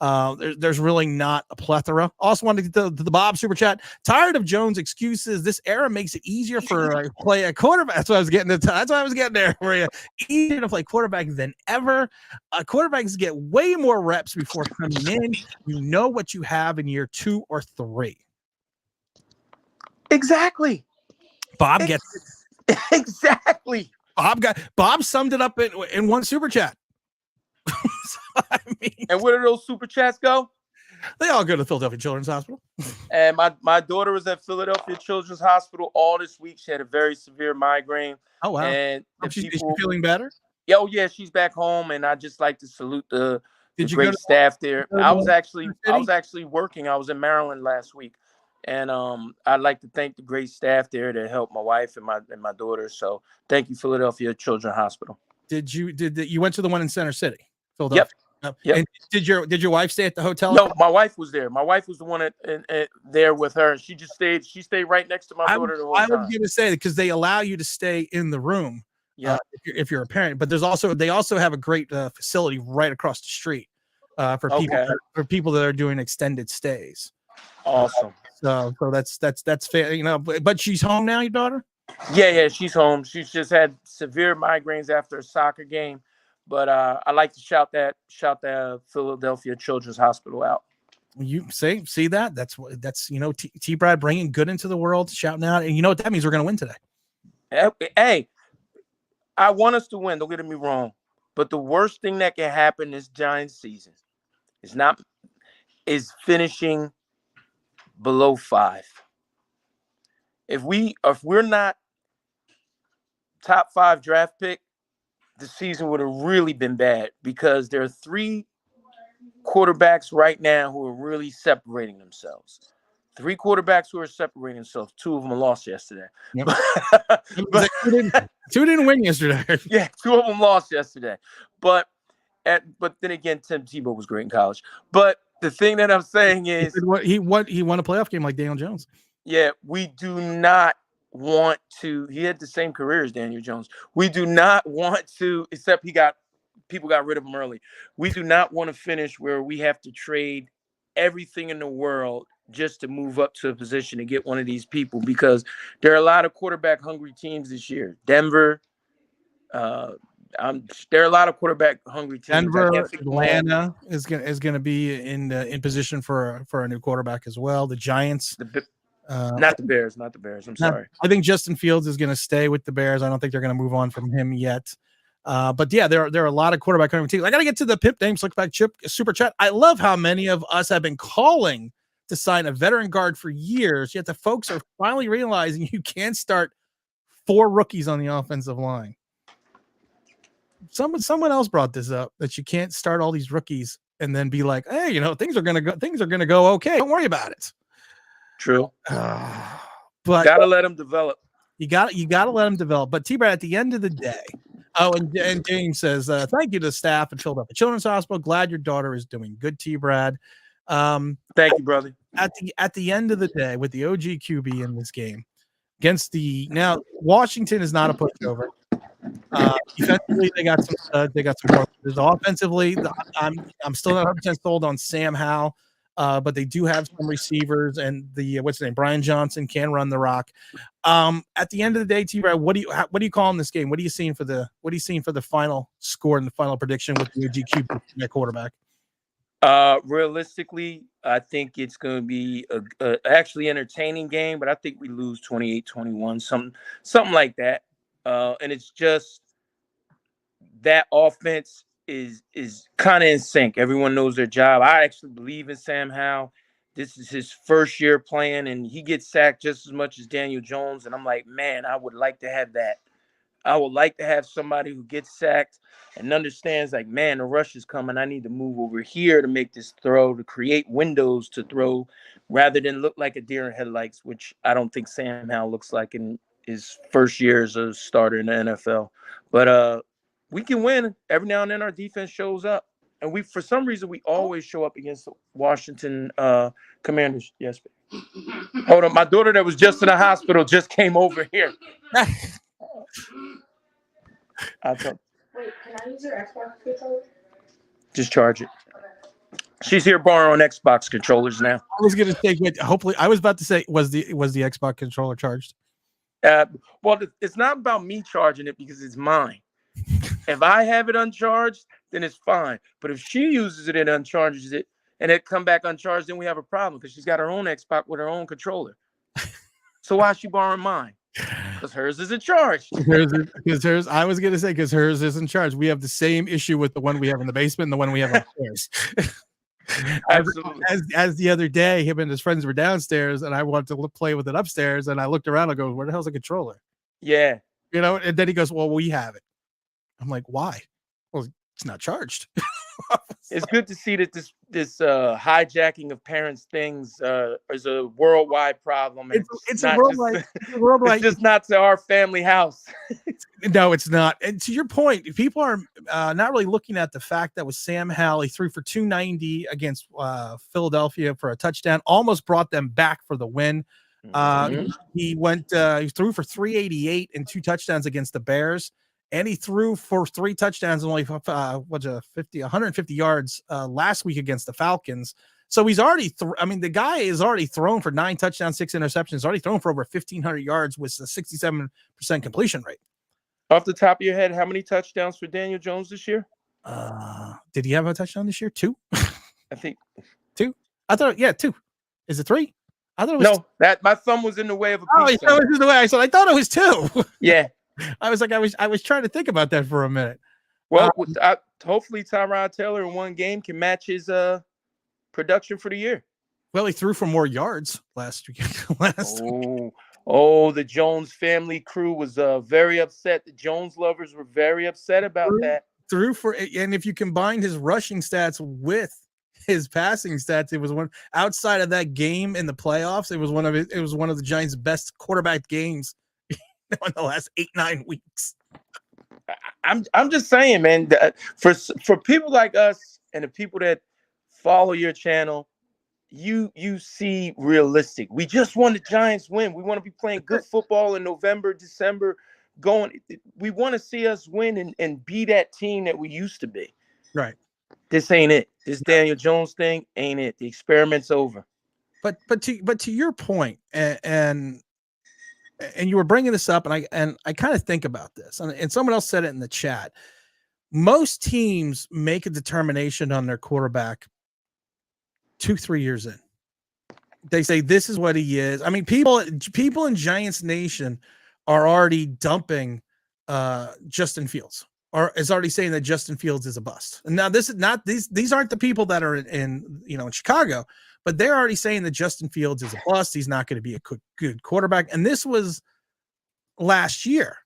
there's really not a plethora. Also wanted to get to the Bob super chat. Tired of Jones' excuses. This era makes it easier for play a quarterback. That's what I was getting to. That's why I was getting there for you. Easier to play quarterback than ever. Quarterbacks get way more reps before coming in. You know what you have in year 2 or 3. Exactly. Bob gets exactly. Bob summed it up in one super chat. And where do those super chats go? They all go to Philadelphia Children's Hospital. And my daughter was at Philadelphia Children's Hospital all this week. She had a very severe migraine. Oh wow! And is she feeling better? Oh yeah, she's back home, and I just like to salute the great staff there. I was actually working. I was in Maryland last week. And I'd like to thank the great staff there that helped my wife and my daughter. So thank you, Philadelphia Children's Hospital. You went to the one in Center City, Philadelphia? Yep. Yep. And did your wife stay at the hotel? No, my wife was there. My wife was the one there with her. She just stayed. She stayed right next to my daughter the whole time. I was going to say, because they allow you to stay in the room. Yeah. If you're a parent, but they also have a great facility right across the street for people that are doing extended stays. Awesome. So that's fair, you know. But she's home now, your daughter? Yeah, she's home. She's just had severe migraines after a soccer game. But I like to shout the Philadelphia Children's Hospital out. You see that? That's you know, T Brad bringing good into the world, shouting out, and you know what that means? We're going to win today. Hey, I want us to win. Don't get me wrong, but the worst thing that can happen this Giants season is finishing below 5. If we're not top 5 draft pick, the season would have really been bad, because there are 3 quarterbacks right now who are really separating themselves. 3 quarterbacks who are separating themselves. 2 of them lost yesterday. Yep. Two didn't win yesterday. Yeah, 2 of them lost yesterday. But then again, Tim Tebow was great in college. But the thing that I'm saying is he won a playoff game like Daniel Jones. Yeah, we do not want to. He had the same career as Daniel Jones. We do not want to, except people got rid of him early. We do not want to finish where we have to trade everything in the world just to move up to a position to get one of these people, because there are a lot of quarterback hungry teams this year. Denver, there are a lot of quarterback hungry teams. Denver, Atlanta is gonna be in position for a new quarterback as well. The Giants, not the Bears. I'm sorry. I think Justin Fields is gonna stay with the Bears. I don't think they're gonna move on from him yet. But yeah, there are a lot of quarterback hungry teams. I got to get to the Pip Names Look Back Chip Super Chat. I love how many of us have been calling to sign a veteran guard for years, yet the folks are finally realizing you can't start 4 rookies on the offensive line. Someone else brought this up, that you can't start all these rookies and then be like, hey, you know, things are gonna go okay. Don't worry about it. True. But gotta let them develop. You gotta let them develop. But T-Brad, at the end of the day, and James says, thank you to staff at Philadelphia Children's Hospital. Glad your daughter is doing good, T-Brad. Thank you, brother. At the end of the day, with the OG QB in this game against now Washington is not a pushover. Defensively, they got some studs. They got some more. Offensively, I'm still not 100% sold on Sam Howell, but they do have some receivers, and what's his name, Brian Johnson can run the rock. At the end of the day, T-Brad, what do you call in this game? What are you seeing for the final score and the final prediction with the OG QB quarterback? Realistically, I think it's going to be a actually entertaining game, but I think we lose 28-21, something like that. And it's just that offense is kind of in sync. Everyone knows their job. I actually believe in Sam Howell. This is his first year playing, and he gets sacked just as much as Daniel Jones. And I'm like, man, I would like to have that. I would like to have somebody who gets sacked and understands, like, man, the rush is coming. I need to move over here to make this throw, to create windows to throw, rather than look like a deer in headlights, which I don't think Sam Howell looks like in his first year as a starter in the NFL. But we can win. Every now and then our defense shows up. And for some reason, we always show up against the Washington Commanders. Yes. Hold on. My daughter that was just in the hospital just came over here. Wait, can I use your Xbox controller? Just charge it. She's here borrowing Xbox controllers now. I was going to say, hopefully, I was about to say, was the Xbox controller charged? Well, it's not about me charging it because it's mine. If I have it uncharged, then it's fine. But if she uses it and uncharges it, and it come back uncharged, then we have a problem because she's got her own Xbox with her own controller. So why is she borrowing mine? Because hers isn't charged. Because hers, I was going to say, because hers isn't charged. We have the same issue with the one we have in the basement and the one we have upstairs. Absolutely. As the other day, him and his friends were downstairs, and I wanted to play with it upstairs, and I looked around and go, where the hell's the controller? Yeah. You know, and then he goes, well, we have it. I'm like, why? Well, it's not charged. It's good to see that this hijacking of parents' things is a worldwide problem. And It's not a worldwide. It's a worldwide. it's just not to our family house. No, it's not. And to your point, people are not really looking at the fact that with Sam Howell, he threw for 290 against Philadelphia for a touchdown, almost brought them back for the win. He threw for 388 and 2 touchdowns against the Bears, and he threw for 3 touchdowns and only 150 yards last week against the Falcons. So he's already the guy is already thrown for 9 touchdowns, 6 interceptions, already thrown for over 1,500 yards with a 67% completion rate. Off the top of your head, how many touchdowns for Daniel Jones this year? Did he have a touchdown this year? 2? I think 2. I thought, 2. Is it 3? I thought it was no. That my thumb was in the way of a piece. That was in the way. I said I thought it was 2. Yeah. I was trying to think about that for a minute. Well, hopefully Tyrod Taylor in one game can match his production for the year. Well, he threw for more yards last week. The Jones family crew was very upset. The Jones lovers were very upset about that. And if you combine his rushing stats with his passing stats, it was one outside of that game in the playoffs. It was one of the Giants' best quarterback games in the last 8-9 weeks. I'm just saying, man. For people like us and the people that follow your channel, you see realistic. We just want the Giants win. We want to be playing good football in November, December. We want to see us win and be that team that we used to be. Right. This ain't it. This Daniel Jones thing ain't it. The experiment's over. But to your point, and you were bringing this up, and I kind of think about this, and someone else said it in the chat. Most teams make a determination on their quarterback 2-3 years in. They say this is what he is. I mean, people in Giants Nation are already dumping Justin Fields, or is already saying that Justin Fields is a bust. And now this is not these aren't the people that are in Chicago, but they're already saying that Justin Fields is a bust. He's not going to be a good quarterback. And this was last year.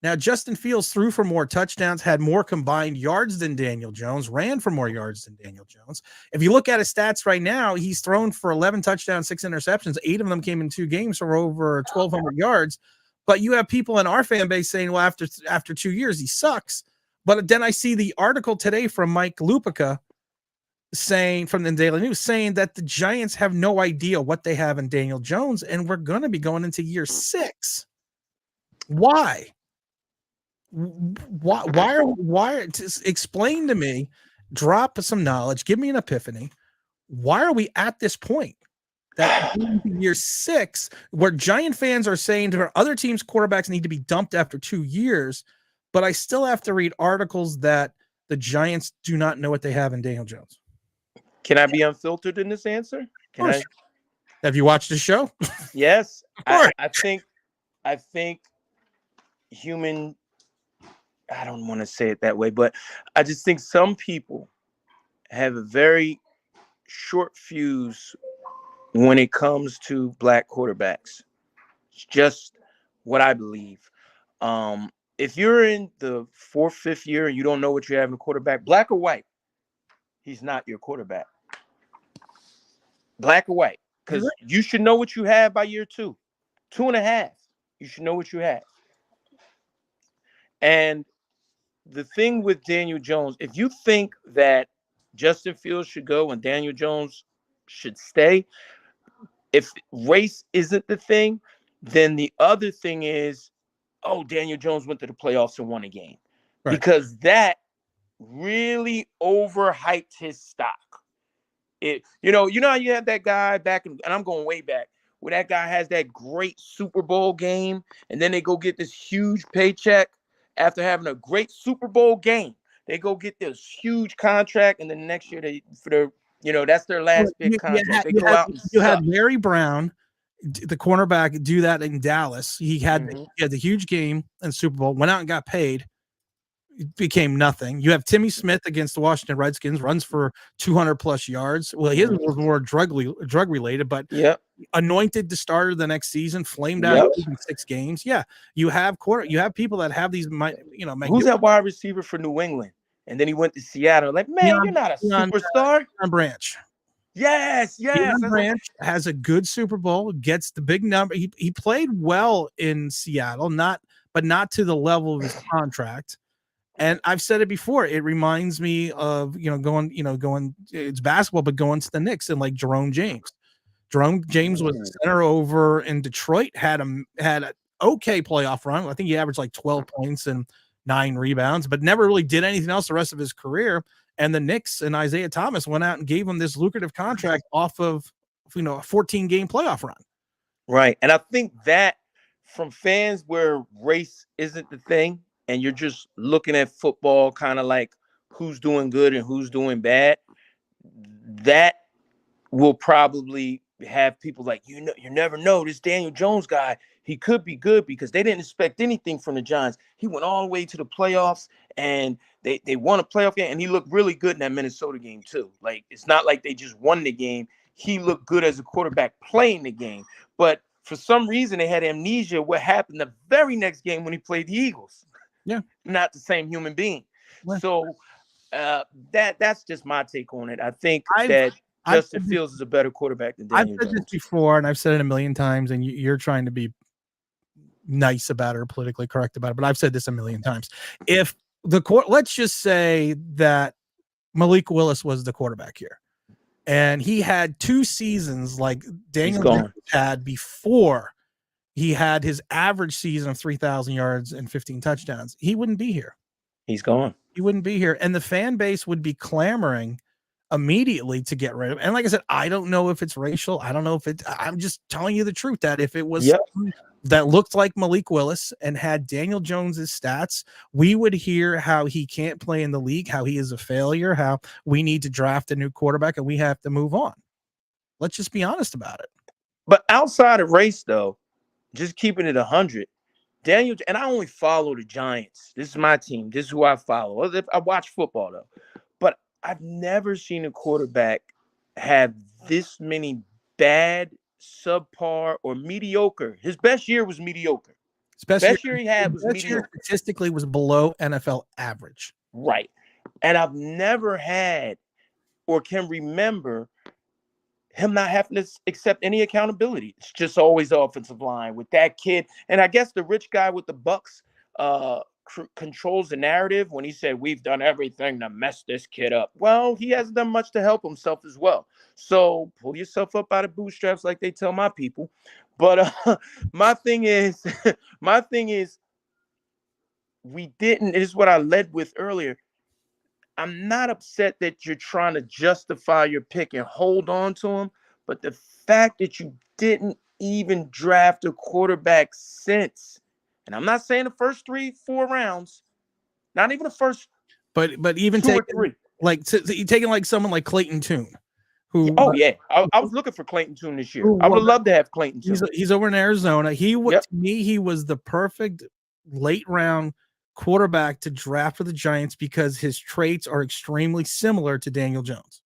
Now, Justin Fields threw for more touchdowns, had more combined yards than Daniel Jones, ran for more yards than Daniel Jones. If you look at his stats right now, he's thrown for 11 touchdowns, 6 interceptions. 8 of them came in 2 games for over 1,200 yards. But you have people in our fan base saying, well, after 2 years, he sucks. But then I see the article today from Mike Lupica from the Daily News saying that the Giants have no idea what they have in Daniel Jones, and we're going to be going into year 6. Why? Why explain to me, drop some knowledge, give me an epiphany. Why are we at this point that year 6 where Giant fans are saying to other teams quarterbacks need to be dumped after 2 years, but I still have to read articles that the Giants do not know what they have in Daniel Jones? Can I be unfiltered in this answer? Have you watched the show? Yes. I think human, I don't want to say it that way, but I just think some people have a very short fuse when it comes to black quarterbacks. It's just what I believe. If you're in the 4th, 5th year and you don't know what you have in a quarterback, black or white, he's not your quarterback. Black or white, because you should know what you have by year 2, 2.5. You should know what you have. And the thing with Daniel Jones, if you think that Justin Fields should go and Daniel Jones should stay, if race isn't the thing, then the other thing is, Daniel Jones went to the playoffs and won a game. Right. Because that really overhyped his stock. You know how you have that guy back, and I'm going way back, where that guy has that great Super Bowl game, and then they go get this huge paycheck after having a great Super Bowl game. They go get this huge contract, and then the next year that's their last big contract. You had Larry Brown, the cornerback, do that in Dallas. He had the huge game in Super Bowl, went out and got paid. It became nothing. You have Timmy Smith against the Washington Redskins, runs for 200 plus yards. Well, his was more drug related, but anointed the starter the next season, flamed out in 6 games. Yeah, you have people that have these. Who's that wide receiver for New England? and then he went to Seattle. Like, man, you're not a superstar. Branch. Yes. Branch has a good Super Bowl, gets the big number. He played well in Seattle, but not to the level of his contract. And I've said it before. It reminds me of going. It's basketball, but going to the Knicks and like Jerome James. Jerome James was the center over in Detroit. Had an okay playoff run. I think he averaged like 12 points and 9 rebounds, but never really did anything else the rest of his career. And the Knicks and Isaiah Thomas went out and gave him this lucrative contract off of, a 14-game playoff run. Right. And I think that from fans where race isn't the thing, and you're just looking at football kind of like who's doing good and who's doing bad, that will probably have people like, you never know, this Daniel Jones guy, he could be good, because they didn't expect anything from the Giants. He went all the way to the playoffs, and they won a playoff game, and he looked really good in that Minnesota game too. Like, it's not like they just won the game. He looked good as a quarterback playing the game. But for some reason, they had amnesia what happened the very next game when he played the Eagles. Yeah. Not the same human being. Yeah. So that's just my take on it. I think that Justin Fields is a better quarterback than Daniel Jones. I've said this before, and I've said it a million times, and you're trying to be nice about it or politically correct about it, but I've said this a million times. If let's just say that Malik Willis was the quarterback here, and he had 2 seasons like Daniel Jones had before he had his average season of 3,000 yards and 15 touchdowns, he wouldn't be here. He's gone. He wouldn't be here. And the fan base would be clamoring immediately to get rid of him. And like I said, I don't know if it's racial. I don't know if I'm just telling you the truth, that if it was that looked like Malik Willis and had Daniel Jones's stats, we would hear how he can't play in the league, how he is a failure, how we need to draft a new quarterback and we have to move on. Let's just be honest about it. But outside of race, though, just keeping it 100, Daniel, and I only follow the Giants. This is my team. This is who I follow. I watch football, though. But I've never seen a quarterback have this many bad, subpar, or mediocre. His best year was mediocre. Best year he had was mediocre. Statistically was below NFL average. Right. And I've never had or can remember him not having to accept any accountability. It's just always the offensive line with that kid. And I guess the rich guy with the Bucks controls the narrative when he said, we've done everything to mess this kid up. Well, he hasn't done much to help himself as well. So pull yourself up out of bootstraps, like they tell my people. But my thing is, we didn't, it is what I led with earlier. I'm not upset that you're trying to justify your pick and hold on to him, but the fact that you didn't even draft a quarterback since, and I'm not saying the first 3-4 rounds, not even the first, but even taking like someone like Clayton Tune, who I was looking for Clayton Tune this year. I would love to have Clayton Tune. He's over in Arizona. To me, he was the perfect late round quarterback to draft for the Giants because his traits are extremely similar to Daniel Jones.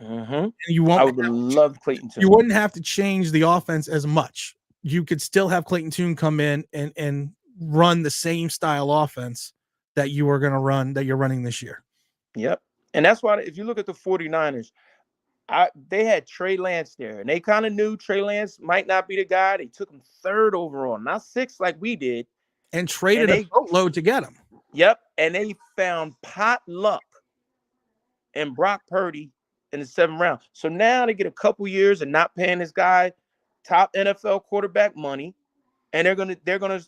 Mm-hmm. I would love Clayton Tune. You wouldn't have to change the offense as much. You could still have Clayton Tune come in and run the same style offense that you're running this year. Yep. And that's why if you look at the 49ers, they had Trey Lance there, and they kind of knew Trey Lance might not be the guy. They took him 3rd overall, not 6th like we did. And traded a boatload to get him. Yep. And they found pot luck and Brock Purdy in the 7th round. So now they get a couple years and not paying this guy top NFL quarterback money, and they're gonna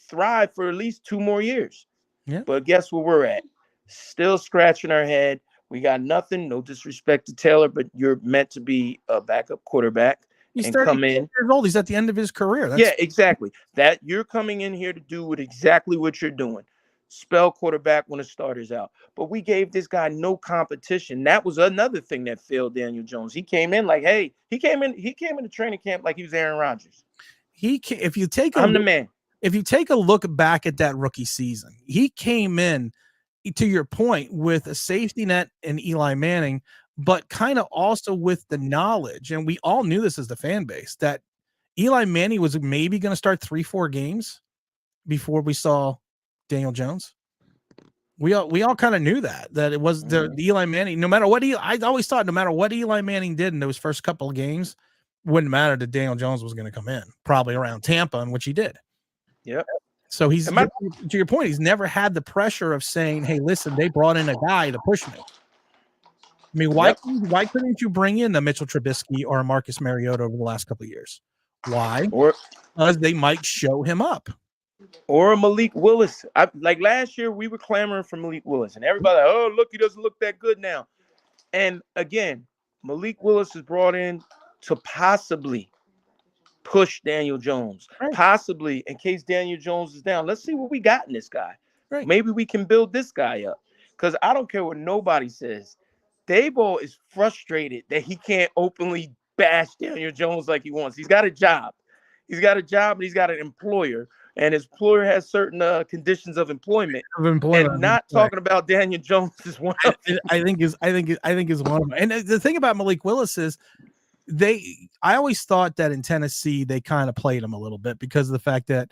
thrive for at least 2 more years. Yeah. But guess where we're at? Still scratching our head. We got nothing. No disrespect to Taylor, but you're meant to be a backup quarterback. He's 30 years old. He's at the end of his career. Yeah, exactly. That you're coming in here to do exactly what you're doing. Spell quarterback when the starter's out. But we gave this guy no competition. That was another thing that failed Daniel Jones. He came in like, hey, he came into training camp like he was Aaron Rodgers. If you take a look back at that rookie season, he came in, to your point, with a safety net and Eli Manning, but kind of also with the knowledge, and we all knew this as the fan base, that Eli Manning was maybe going to start 3-4 games before we saw Daniel Jones. We all kind of knew that it was the Eli Manning. No matter what I always thought, no matter what Eli Manning did in those first couple of games, wouldn't matter that Daniel Jones was going to come in, probably around Tampa, in which he did. Yep. So he's to your point. He's never had the pressure of saying, "Hey, listen, they brought in a guy to push me." I mean, why couldn't you bring in a Mitchell Trubisky or a Marcus Mariota over the last couple of years? Why? Because they might show him up. Or Malik Willis. Like last year, we were clamoring for Malik Willis, and everybody, like, oh, look, he doesn't look that good now. And again, Malik Willis is brought in to possibly push Daniel Jones, possibly in case Daniel Jones is down. Let's see what we got in this guy. Right. Maybe we can build this guy up. Because I don't care what nobody says. Daboll is frustrated that he can't openly bash Daniel Jones like he wants. He's got a job. He's got a job, and he's got an employer. And his employer has certain conditions of employment. And not talking about Daniel Jones is one of them. I think is one of them. And the thing about Malik Willis is I always thought that in Tennessee they kind of played him a little bit because of the fact that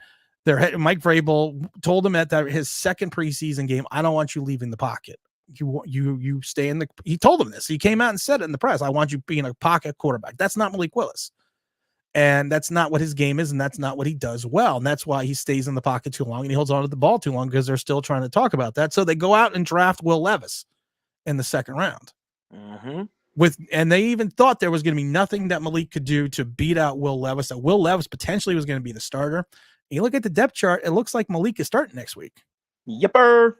Mike Vrabel told him at his second preseason game, I don't want you leaving the pocket. You stay in the. He told him this. He came out and said it in the press. I want you being a pocket quarterback. That's not Malik Willis. And that's not what his game is, and that's not what he does well. And that's why he stays in the pocket too long and he holds on to the ball too long because they're still trying to talk about that. So they go out and draft Will Levis in the second round. Mm-hmm. And they even thought there was going to be nothing that Malik could do to beat out Will Levis, that Will Levis potentially was going to be the starter. And you look at the depth chart, it looks like Malik is starting next week. Yipper.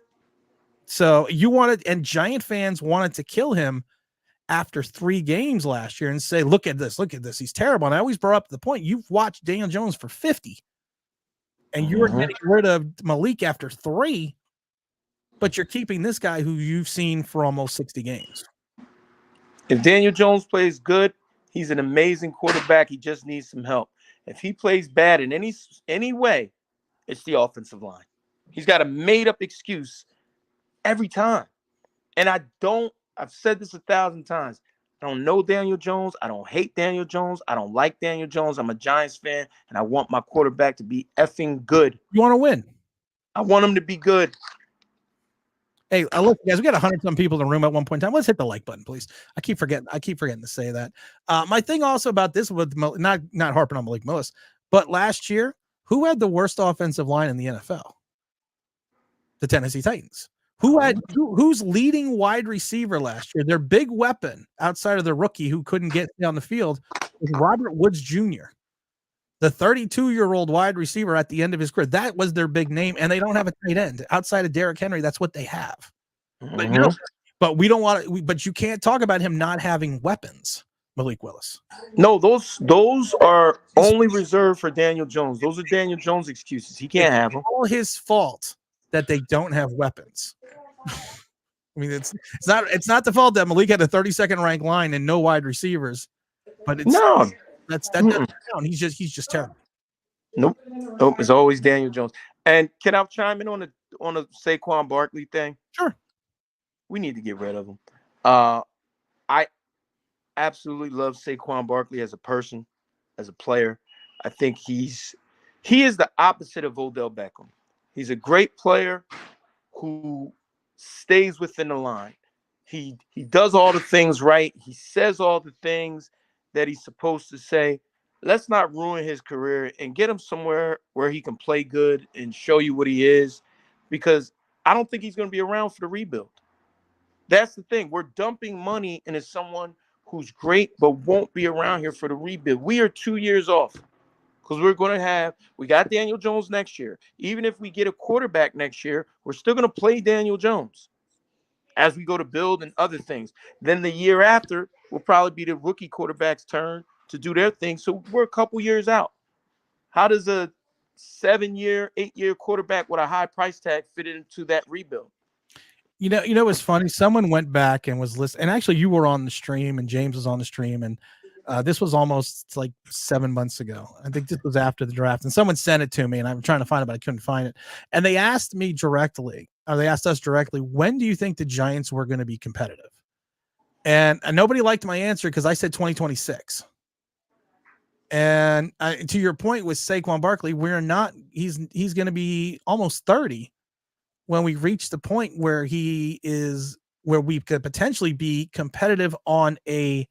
So and Giant fans wanted to kill him after 3 games last year and say, look at this. He's terrible. And I always brought up the point. You've watched Daniel Jones for 50 and you were getting rid of Malik after 3, but you're keeping this guy who you've seen for almost 60 games. If Daniel Jones plays good, he's an amazing quarterback. He just needs some help. If he plays bad in any way, it's the offensive line. He's got a made-up excuse every time. And I've said this 1,000 times. I don't know Daniel Jones. I don't hate Daniel Jones. I don't like Daniel Jones. I'm a Giants fan, and I want my quarterback to be effing good. You want to win. I want him to be good. Hey, look, guys, we got 100-some people in the room at one point in time. Let's hit the like button, please. I keep forgetting to say that. My thing also about this with not harping on Malik Willis, but last year, who had the worst offensive line in the NFL? The Tennessee Titans. Who's leading wide receiver last year? Their big weapon outside of the rookie who couldn't get down the field was Robert Woods Jr., the 32-year-old wide receiver at the end of his career. That was their big name, and they don't have a tight end outside of Derrick Henry. That's what they have. Mm-hmm. But we don't want to. But you can't talk about him not having weapons, Malik Willis. No, those are only reserved for Daniel Jones. Those are Daniel Jones excuses. He can't have them. All his fault that they don't have weapons. I mean, it's not the fault that Malik had a 32nd ranked line and no wide receivers, but it's that doesn't count. He's just terrible. Nope. It's always Daniel Jones. And can I chime in on the Saquon Barkley thing? Sure. We need to get rid of him. I absolutely love Saquon Barkley as a person, as a player. I think he is the opposite of Odell Beckham. He's a great player who stays within the line. He does all the things right. He says all the things that he's supposed to say. Let's not ruin his career and get him somewhere where he can play good and show you what he is, because I don't think he's going to be around for the rebuild. That's the thing. We're dumping money into someone who's great but won't be around here for the rebuild. We are 2 years off. Because we got Daniel Jones next year. Even if we get a quarterback next year, we're still going to play Daniel Jones as we go to build and other things. Then the year after will probably be the rookie quarterback's turn to do their thing. So we're a couple years out. How does a 7-year, 8-year quarterback with a high price tag fit into that rebuild? You know, it's funny. Someone went back and was listening. And actually, you were on the stream and James was on the stream. And this was almost like 7 months ago. I think this was after the draft, and someone sent it to me, and I'm trying to find it, but I couldn't find it. And they asked me directly, or they asked us directly, when do you think the Giants were going to be competitive? And nobody liked my answer because I said 2026. And to your point with Saquon Barkley, we're not. He's going to be almost 30 when we reach the point where where we could potentially be competitive on a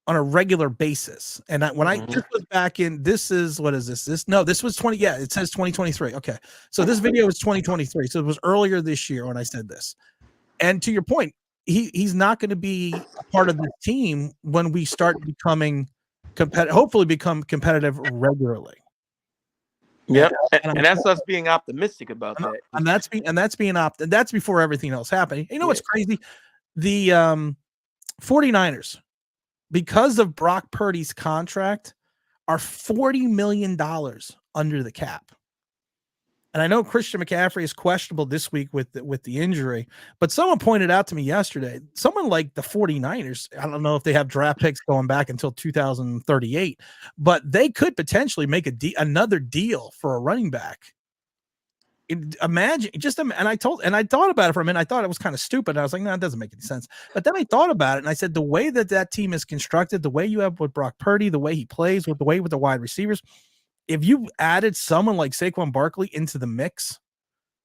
regular basis. And when this was back in, this is, what is this? This was 20. Yeah, it says 2023. Okay. So this video is 2023. So it was earlier this year when I said this. And to your point, he's not going to be a part of the team when we start becoming competitive, hopefully become competitive regularly. Yep. And that's us being optimistic about that. And that's before everything else happened. You know what's crazy? The 49ers, because of Brock Purdy's contract, are $40 million under the cap. And I know Christian McCaffrey is questionable this week with the injury, but someone pointed out to me yesterday, someone like the 49ers, I don't know if they have draft picks going back until 2038, but they could potentially make another deal for a running back. Imagine and I thought about it for a minute. I thought it was kind of stupid. I was like, no, it doesn't make any sense. But then I thought about it and I said, the way that team is constructed, the way you have with Brock Purdy, the way he plays, with the wide receivers, if you added someone like Saquon Barkley into the mix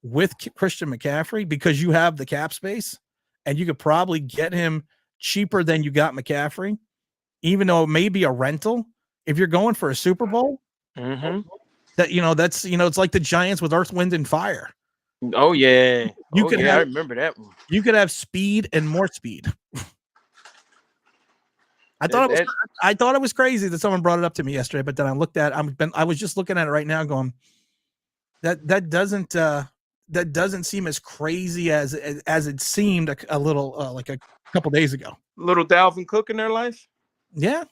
with Christian McCaffrey, because you have the cap space and you could probably get him cheaper than you got McCaffrey, even though it may be a rental, if you're going for a Super Bowl, it's like the Giants with Earth, Wind, and Fire. Oh yeah. I remember that one. You could have speed and more speed. I thought it was crazy that someone brought it up to me yesterday, but then I was just looking at it right now going, that doesn't seem as crazy as it seemed a little like a couple days ago. Little Dalvin Cook in their life. Yeah.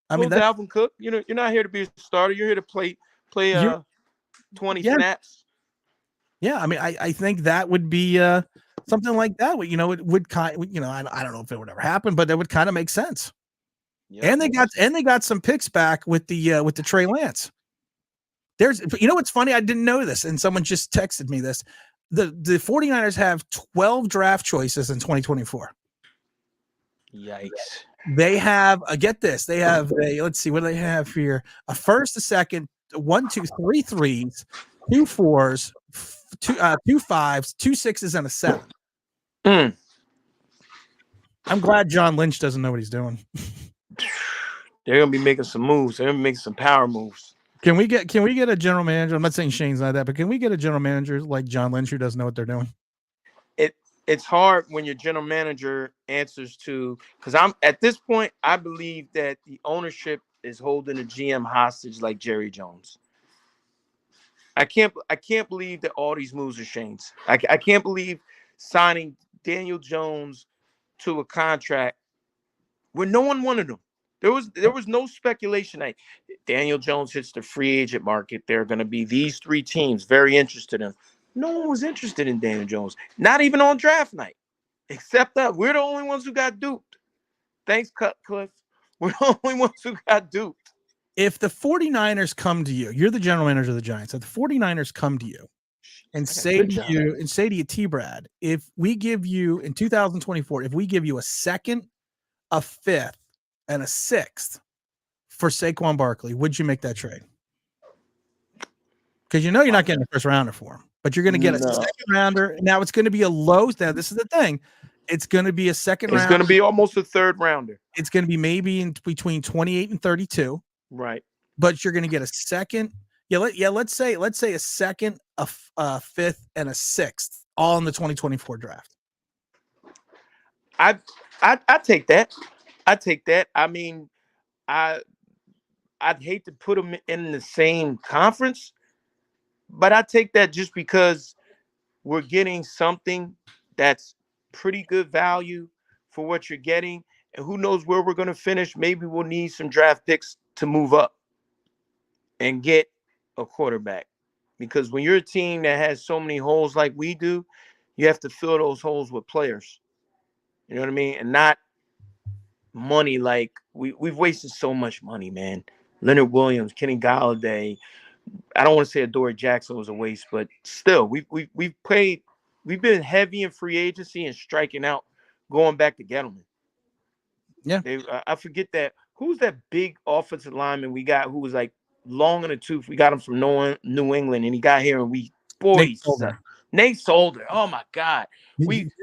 I mean, Dalvin Cook, you're not here to be a starter. You're here to play 20 snaps. Yeah. I mean, I think that would be something like that. It would kind, I don't know if it would ever happen, but that would kind of make sense. Yep. And they got some picks back with the Trey Lance. What's funny? I didn't know this, and someone just texted me this. The 49ers have 12 draft choices in 2024. Yikes. They have get this. They have let's see, what do they have here? A first, a second, 1, 2, 3 threes, 2 4s, 2 5s, 2 6s, and a 7. I'm glad John Lynch doesn't know what he's doing. They're gonna be making some moves. They're gonna be making some power moves. Can we get a general manager? I'm not saying Shane's not that, but can we get a general manager like John Lynch who doesn't know what they're doing? It's hard when your general manager answers to, because at this point, I believe that the ownership is holding the GM hostage like Jerry Jones. I can't believe that all these moves are Shane's. I can't believe signing Daniel Jones to a contract where no one wanted him. There was no speculation that Daniel Jones hits the free agent market. There are going to be these 3 teams very interested in him. No one was interested in Daniel Jones, not even on draft night, except that we're the only ones who got duped. Thanks, Cliff. We're the only ones who got duped. If the 49ers come to you, you're the general manager of the Giants. If the 49ers come to you and say to you, T-Brad, if we give you in 2024, if we give you a second, a fifth, and a 6th for Saquon Barkley, would you make that trade? Because you're not getting a first rounder for him, but you're going to get a second rounder. Now it's going to be a low. Now this is the thing. It's going to be a second rounder. It's going to be almost a third rounder. It's going to be maybe in between 28 and 32. Right. But you're going to get a second. Let's say a second, a fifth, and a 6th, all in the 2024 draft. I take that. I take that. I mean, I'd hate to put them in the same conference, but I take that just because we're getting something that's pretty good value for what you're getting. And who knows where we're going to finish. Maybe we'll need some draft picks to move up and get a quarterback. Because when you're a team that has so many holes like we do, you have to fill those holes with players. You know what I mean? And not money. Like we've wasted so much money, man. Leonard Williams, Kenny Golladay. I don't want to say Adoree Jackson was a waste, but still, we've been heavy in free agency and striking out, going back to Gettleman. Yeah, I forget that. Who's that big offensive lineman we got who was like long in the tooth? We got him from New England, and he got here, and Nick Nate Solder. Oh my God.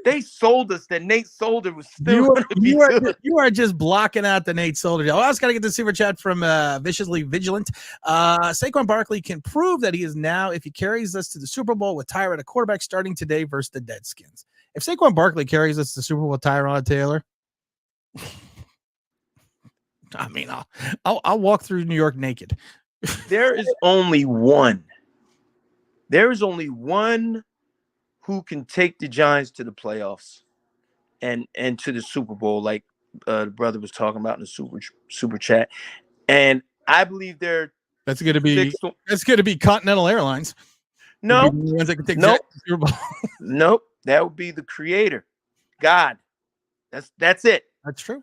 They sold us that Nate Solder was still going to be good. You are just blocking out the Nate Solder. I also got to get the super chat from Viciously Vigilant. Saquon Barkley can prove that he is now, if he carries us to the Super Bowl with Tyrod at quarterback starting today versus the Deadskins. If Saquon Barkley carries us to the Super Bowl with Tyrod Taylor, I mean, I'll walk through New York naked. There is only one. There is only one who can take the Giants to the playoffs and to the Super Bowl, like the brother was talking about in the super chat. And I believe that's going to be Continental Airlines. No, nope. That would be the Creator, God. That's it. That's true.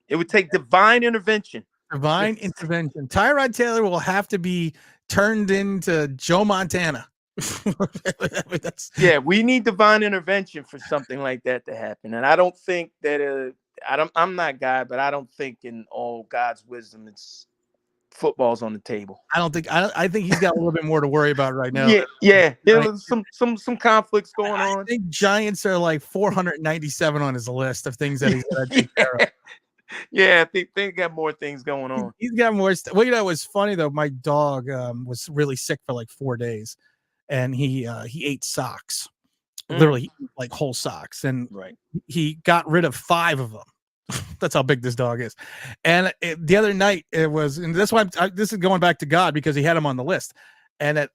It would take divine intervention. Intervention. Tyrod Taylor will have to be turned into Joe Montana. Yeah, we need divine intervention for something like that to happen. And I don't think that I'm not God, but I don't think in all God's wisdom it's football's on the table. I think he's got a little bit more to worry about right now. Yeah. There's some conflicts going on. I think Giants are like 497 on his list of things that he's got to take care of. Yeah, I think they got more things going on. He's got more stuff. Well, it was funny though. My dog was really sick for like 4 days, and he ate socks, literally like whole socks, and he got rid of 5 of them. That's how big this dog is. And the other night and that's why this is going back to God because he had him on the list. And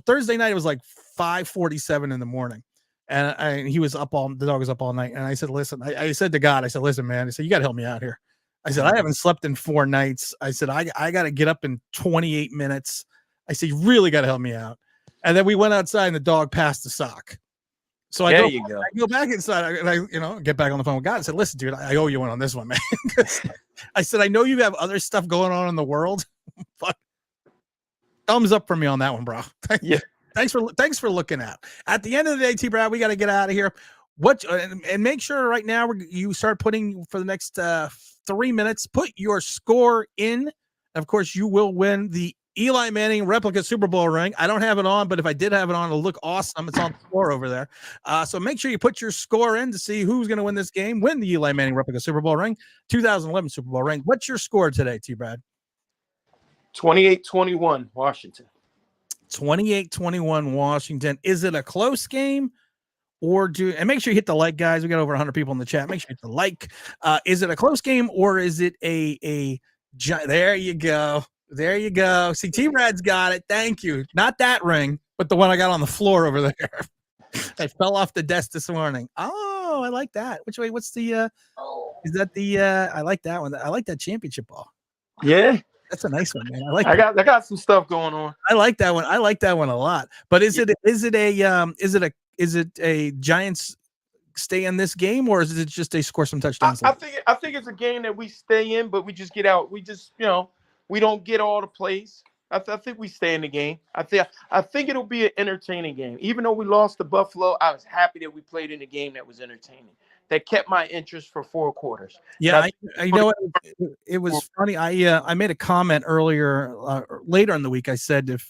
Thursday night, it was like 5:47 in the morning. And he was the dog was up all night. And I said, listen, I said to God, I said, listen, man, I said, you got to help me out here. I said, I haven't slept in 4 nights. I said, I got to get up in 28 minutes. I said, you really got to help me out. And then we went outside and the dog passed the sock. So I go back inside and I get back on the phone with God and said, listen, dude, I owe you one on this one, man. I said, I know you have other stuff going on in the world, but thumbs up for me on that one, bro. Yeah. Thanks for looking out. At the end of the day, T-Brad, we got to get out of here. And make sure right now you start putting for the next 3 minutes, put your score in. Of course, you will win the Eli Manning replica Super Bowl ring. I don't have it on, but if I did have it on, it'll look awesome. It's on the floor over there. So make sure you put your score in to see who's going to win this game, win the Eli Manning replica Super Bowl ring, 2011 Super Bowl ring. What's your score today, T-Brad? 28-21, Washington. 28-21 Washington. Is it a close game and make sure you hit the like, guys. We got over 100 people in the chat. Make sure you hit the like. Is it a close game or is it there you go. There you go. See, T-Brad's got it. Thank you. Not that ring, but the one I got on the floor over there. I fell off the desk this morning. Oh, I like that. Which way? What's the is that the I like that one. I like that championship ball. Yeah. That's a nice one, man. I got some stuff going on. I like that one. I like that one a lot. But is it a Giants stay in this game or is it just they score some touchdowns? I think it's a game that we stay in, but we just get out. We just we don't get all the plays. I think we stay in the game. I think it'll be an entertaining game. Even though we lost to Buffalo, I was happy that we played in a game that was entertaining. That kept my interest for 4 quarters. Yeah, I know it was funny. I made a comment later in the week. I said if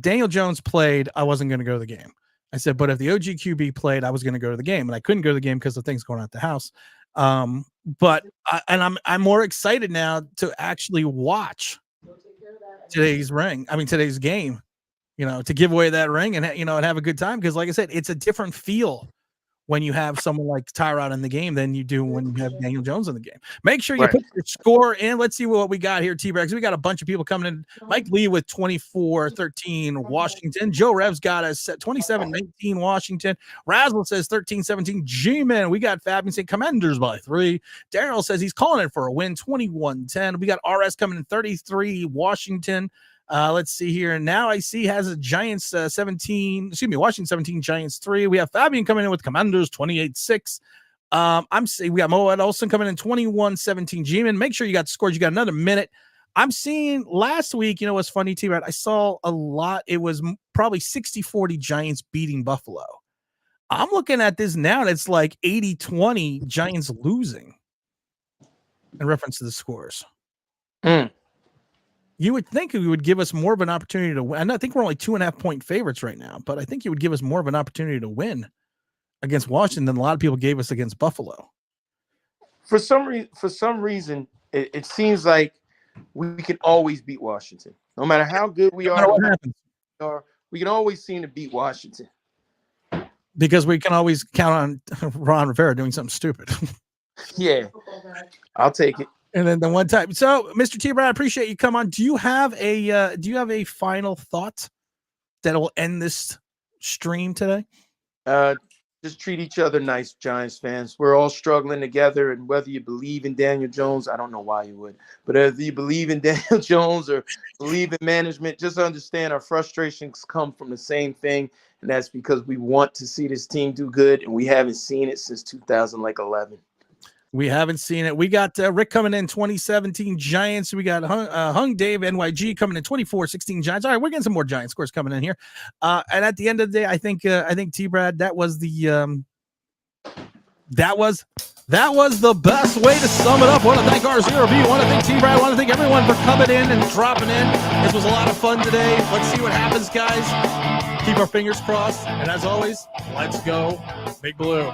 Daniel Jones played, I wasn't going to go to the game. I said, but if the OGQB played, I was going to go to the game, and I couldn't go to the game because of things going on at the house. But I'm more excited now to actually watch today's game. To give away that ring and and have a good time because, like I said, it's a different feel when you have someone like Tyrod in the game than you do when you have Daniel Jones in the game. Make sure you put your score in. Let's see what we got here, T-Rex. We got a bunch of people coming in. Mike Lee with 24-13 Washington. Joe Rev's got us at 27-19 Washington. Razzle says 13-17 G-Man. We got Fabian saying Commanders by 3. Daryl says he's calling it for a win, 21-10. We got RS coming in 33 Washington. Let's see here. Now I see has a Giants Washington 17, Giants 3. We have Fabian coming in with Commanders 28-6. We got Moed Olsen coming in 21-17 G-Man. Make sure you got the scores. You got another minute. I'm seeing last week, what's funny, T-Rod? I saw a lot. It was probably 60-40 Giants beating Buffalo. I'm looking at this now, and it's like 80-20 Giants losing in reference to the scores. You would think it would give us more of an opportunity to win. And I think we're only 2.5 point favorites right now, but I think it would give us more of an opportunity to win against Washington than a lot of people gave us against Buffalo. For some reason, it seems like we can always beat Washington. No matter how good we are, we can always seem to beat Washington. Because we can always count on Ron Rivera doing something stupid. Yeah, I'll take it. And then the one time. So, Mr. T. Brad, I appreciate you come on. Do you have a final thought that will end this stream today? Just treat each other nice, Giants fans. We're all struggling together, and whether you believe in Daniel Jones, I don't know why you would, but if you believe in Daniel Jones or believe in management, just understand our frustrations come from the same thing, and that's because we want to see this team do good, and we haven't seen it since 2011. We haven't seen it. We got Rick coming in 2017 Giants. We got Hung Dave NYG coming in 24-16 Giants. All right, we're getting some more Giants scores coming in here. And at the end of the day, I think T. Brad, that was the best way to sum it up. I want to thank RZRB. I want to thank T. Brad. I want to thank everyone for coming in and dropping in. This was a lot of fun today. Let's see what happens, guys. Keep our fingers crossed. And as always, let's go Big Blue.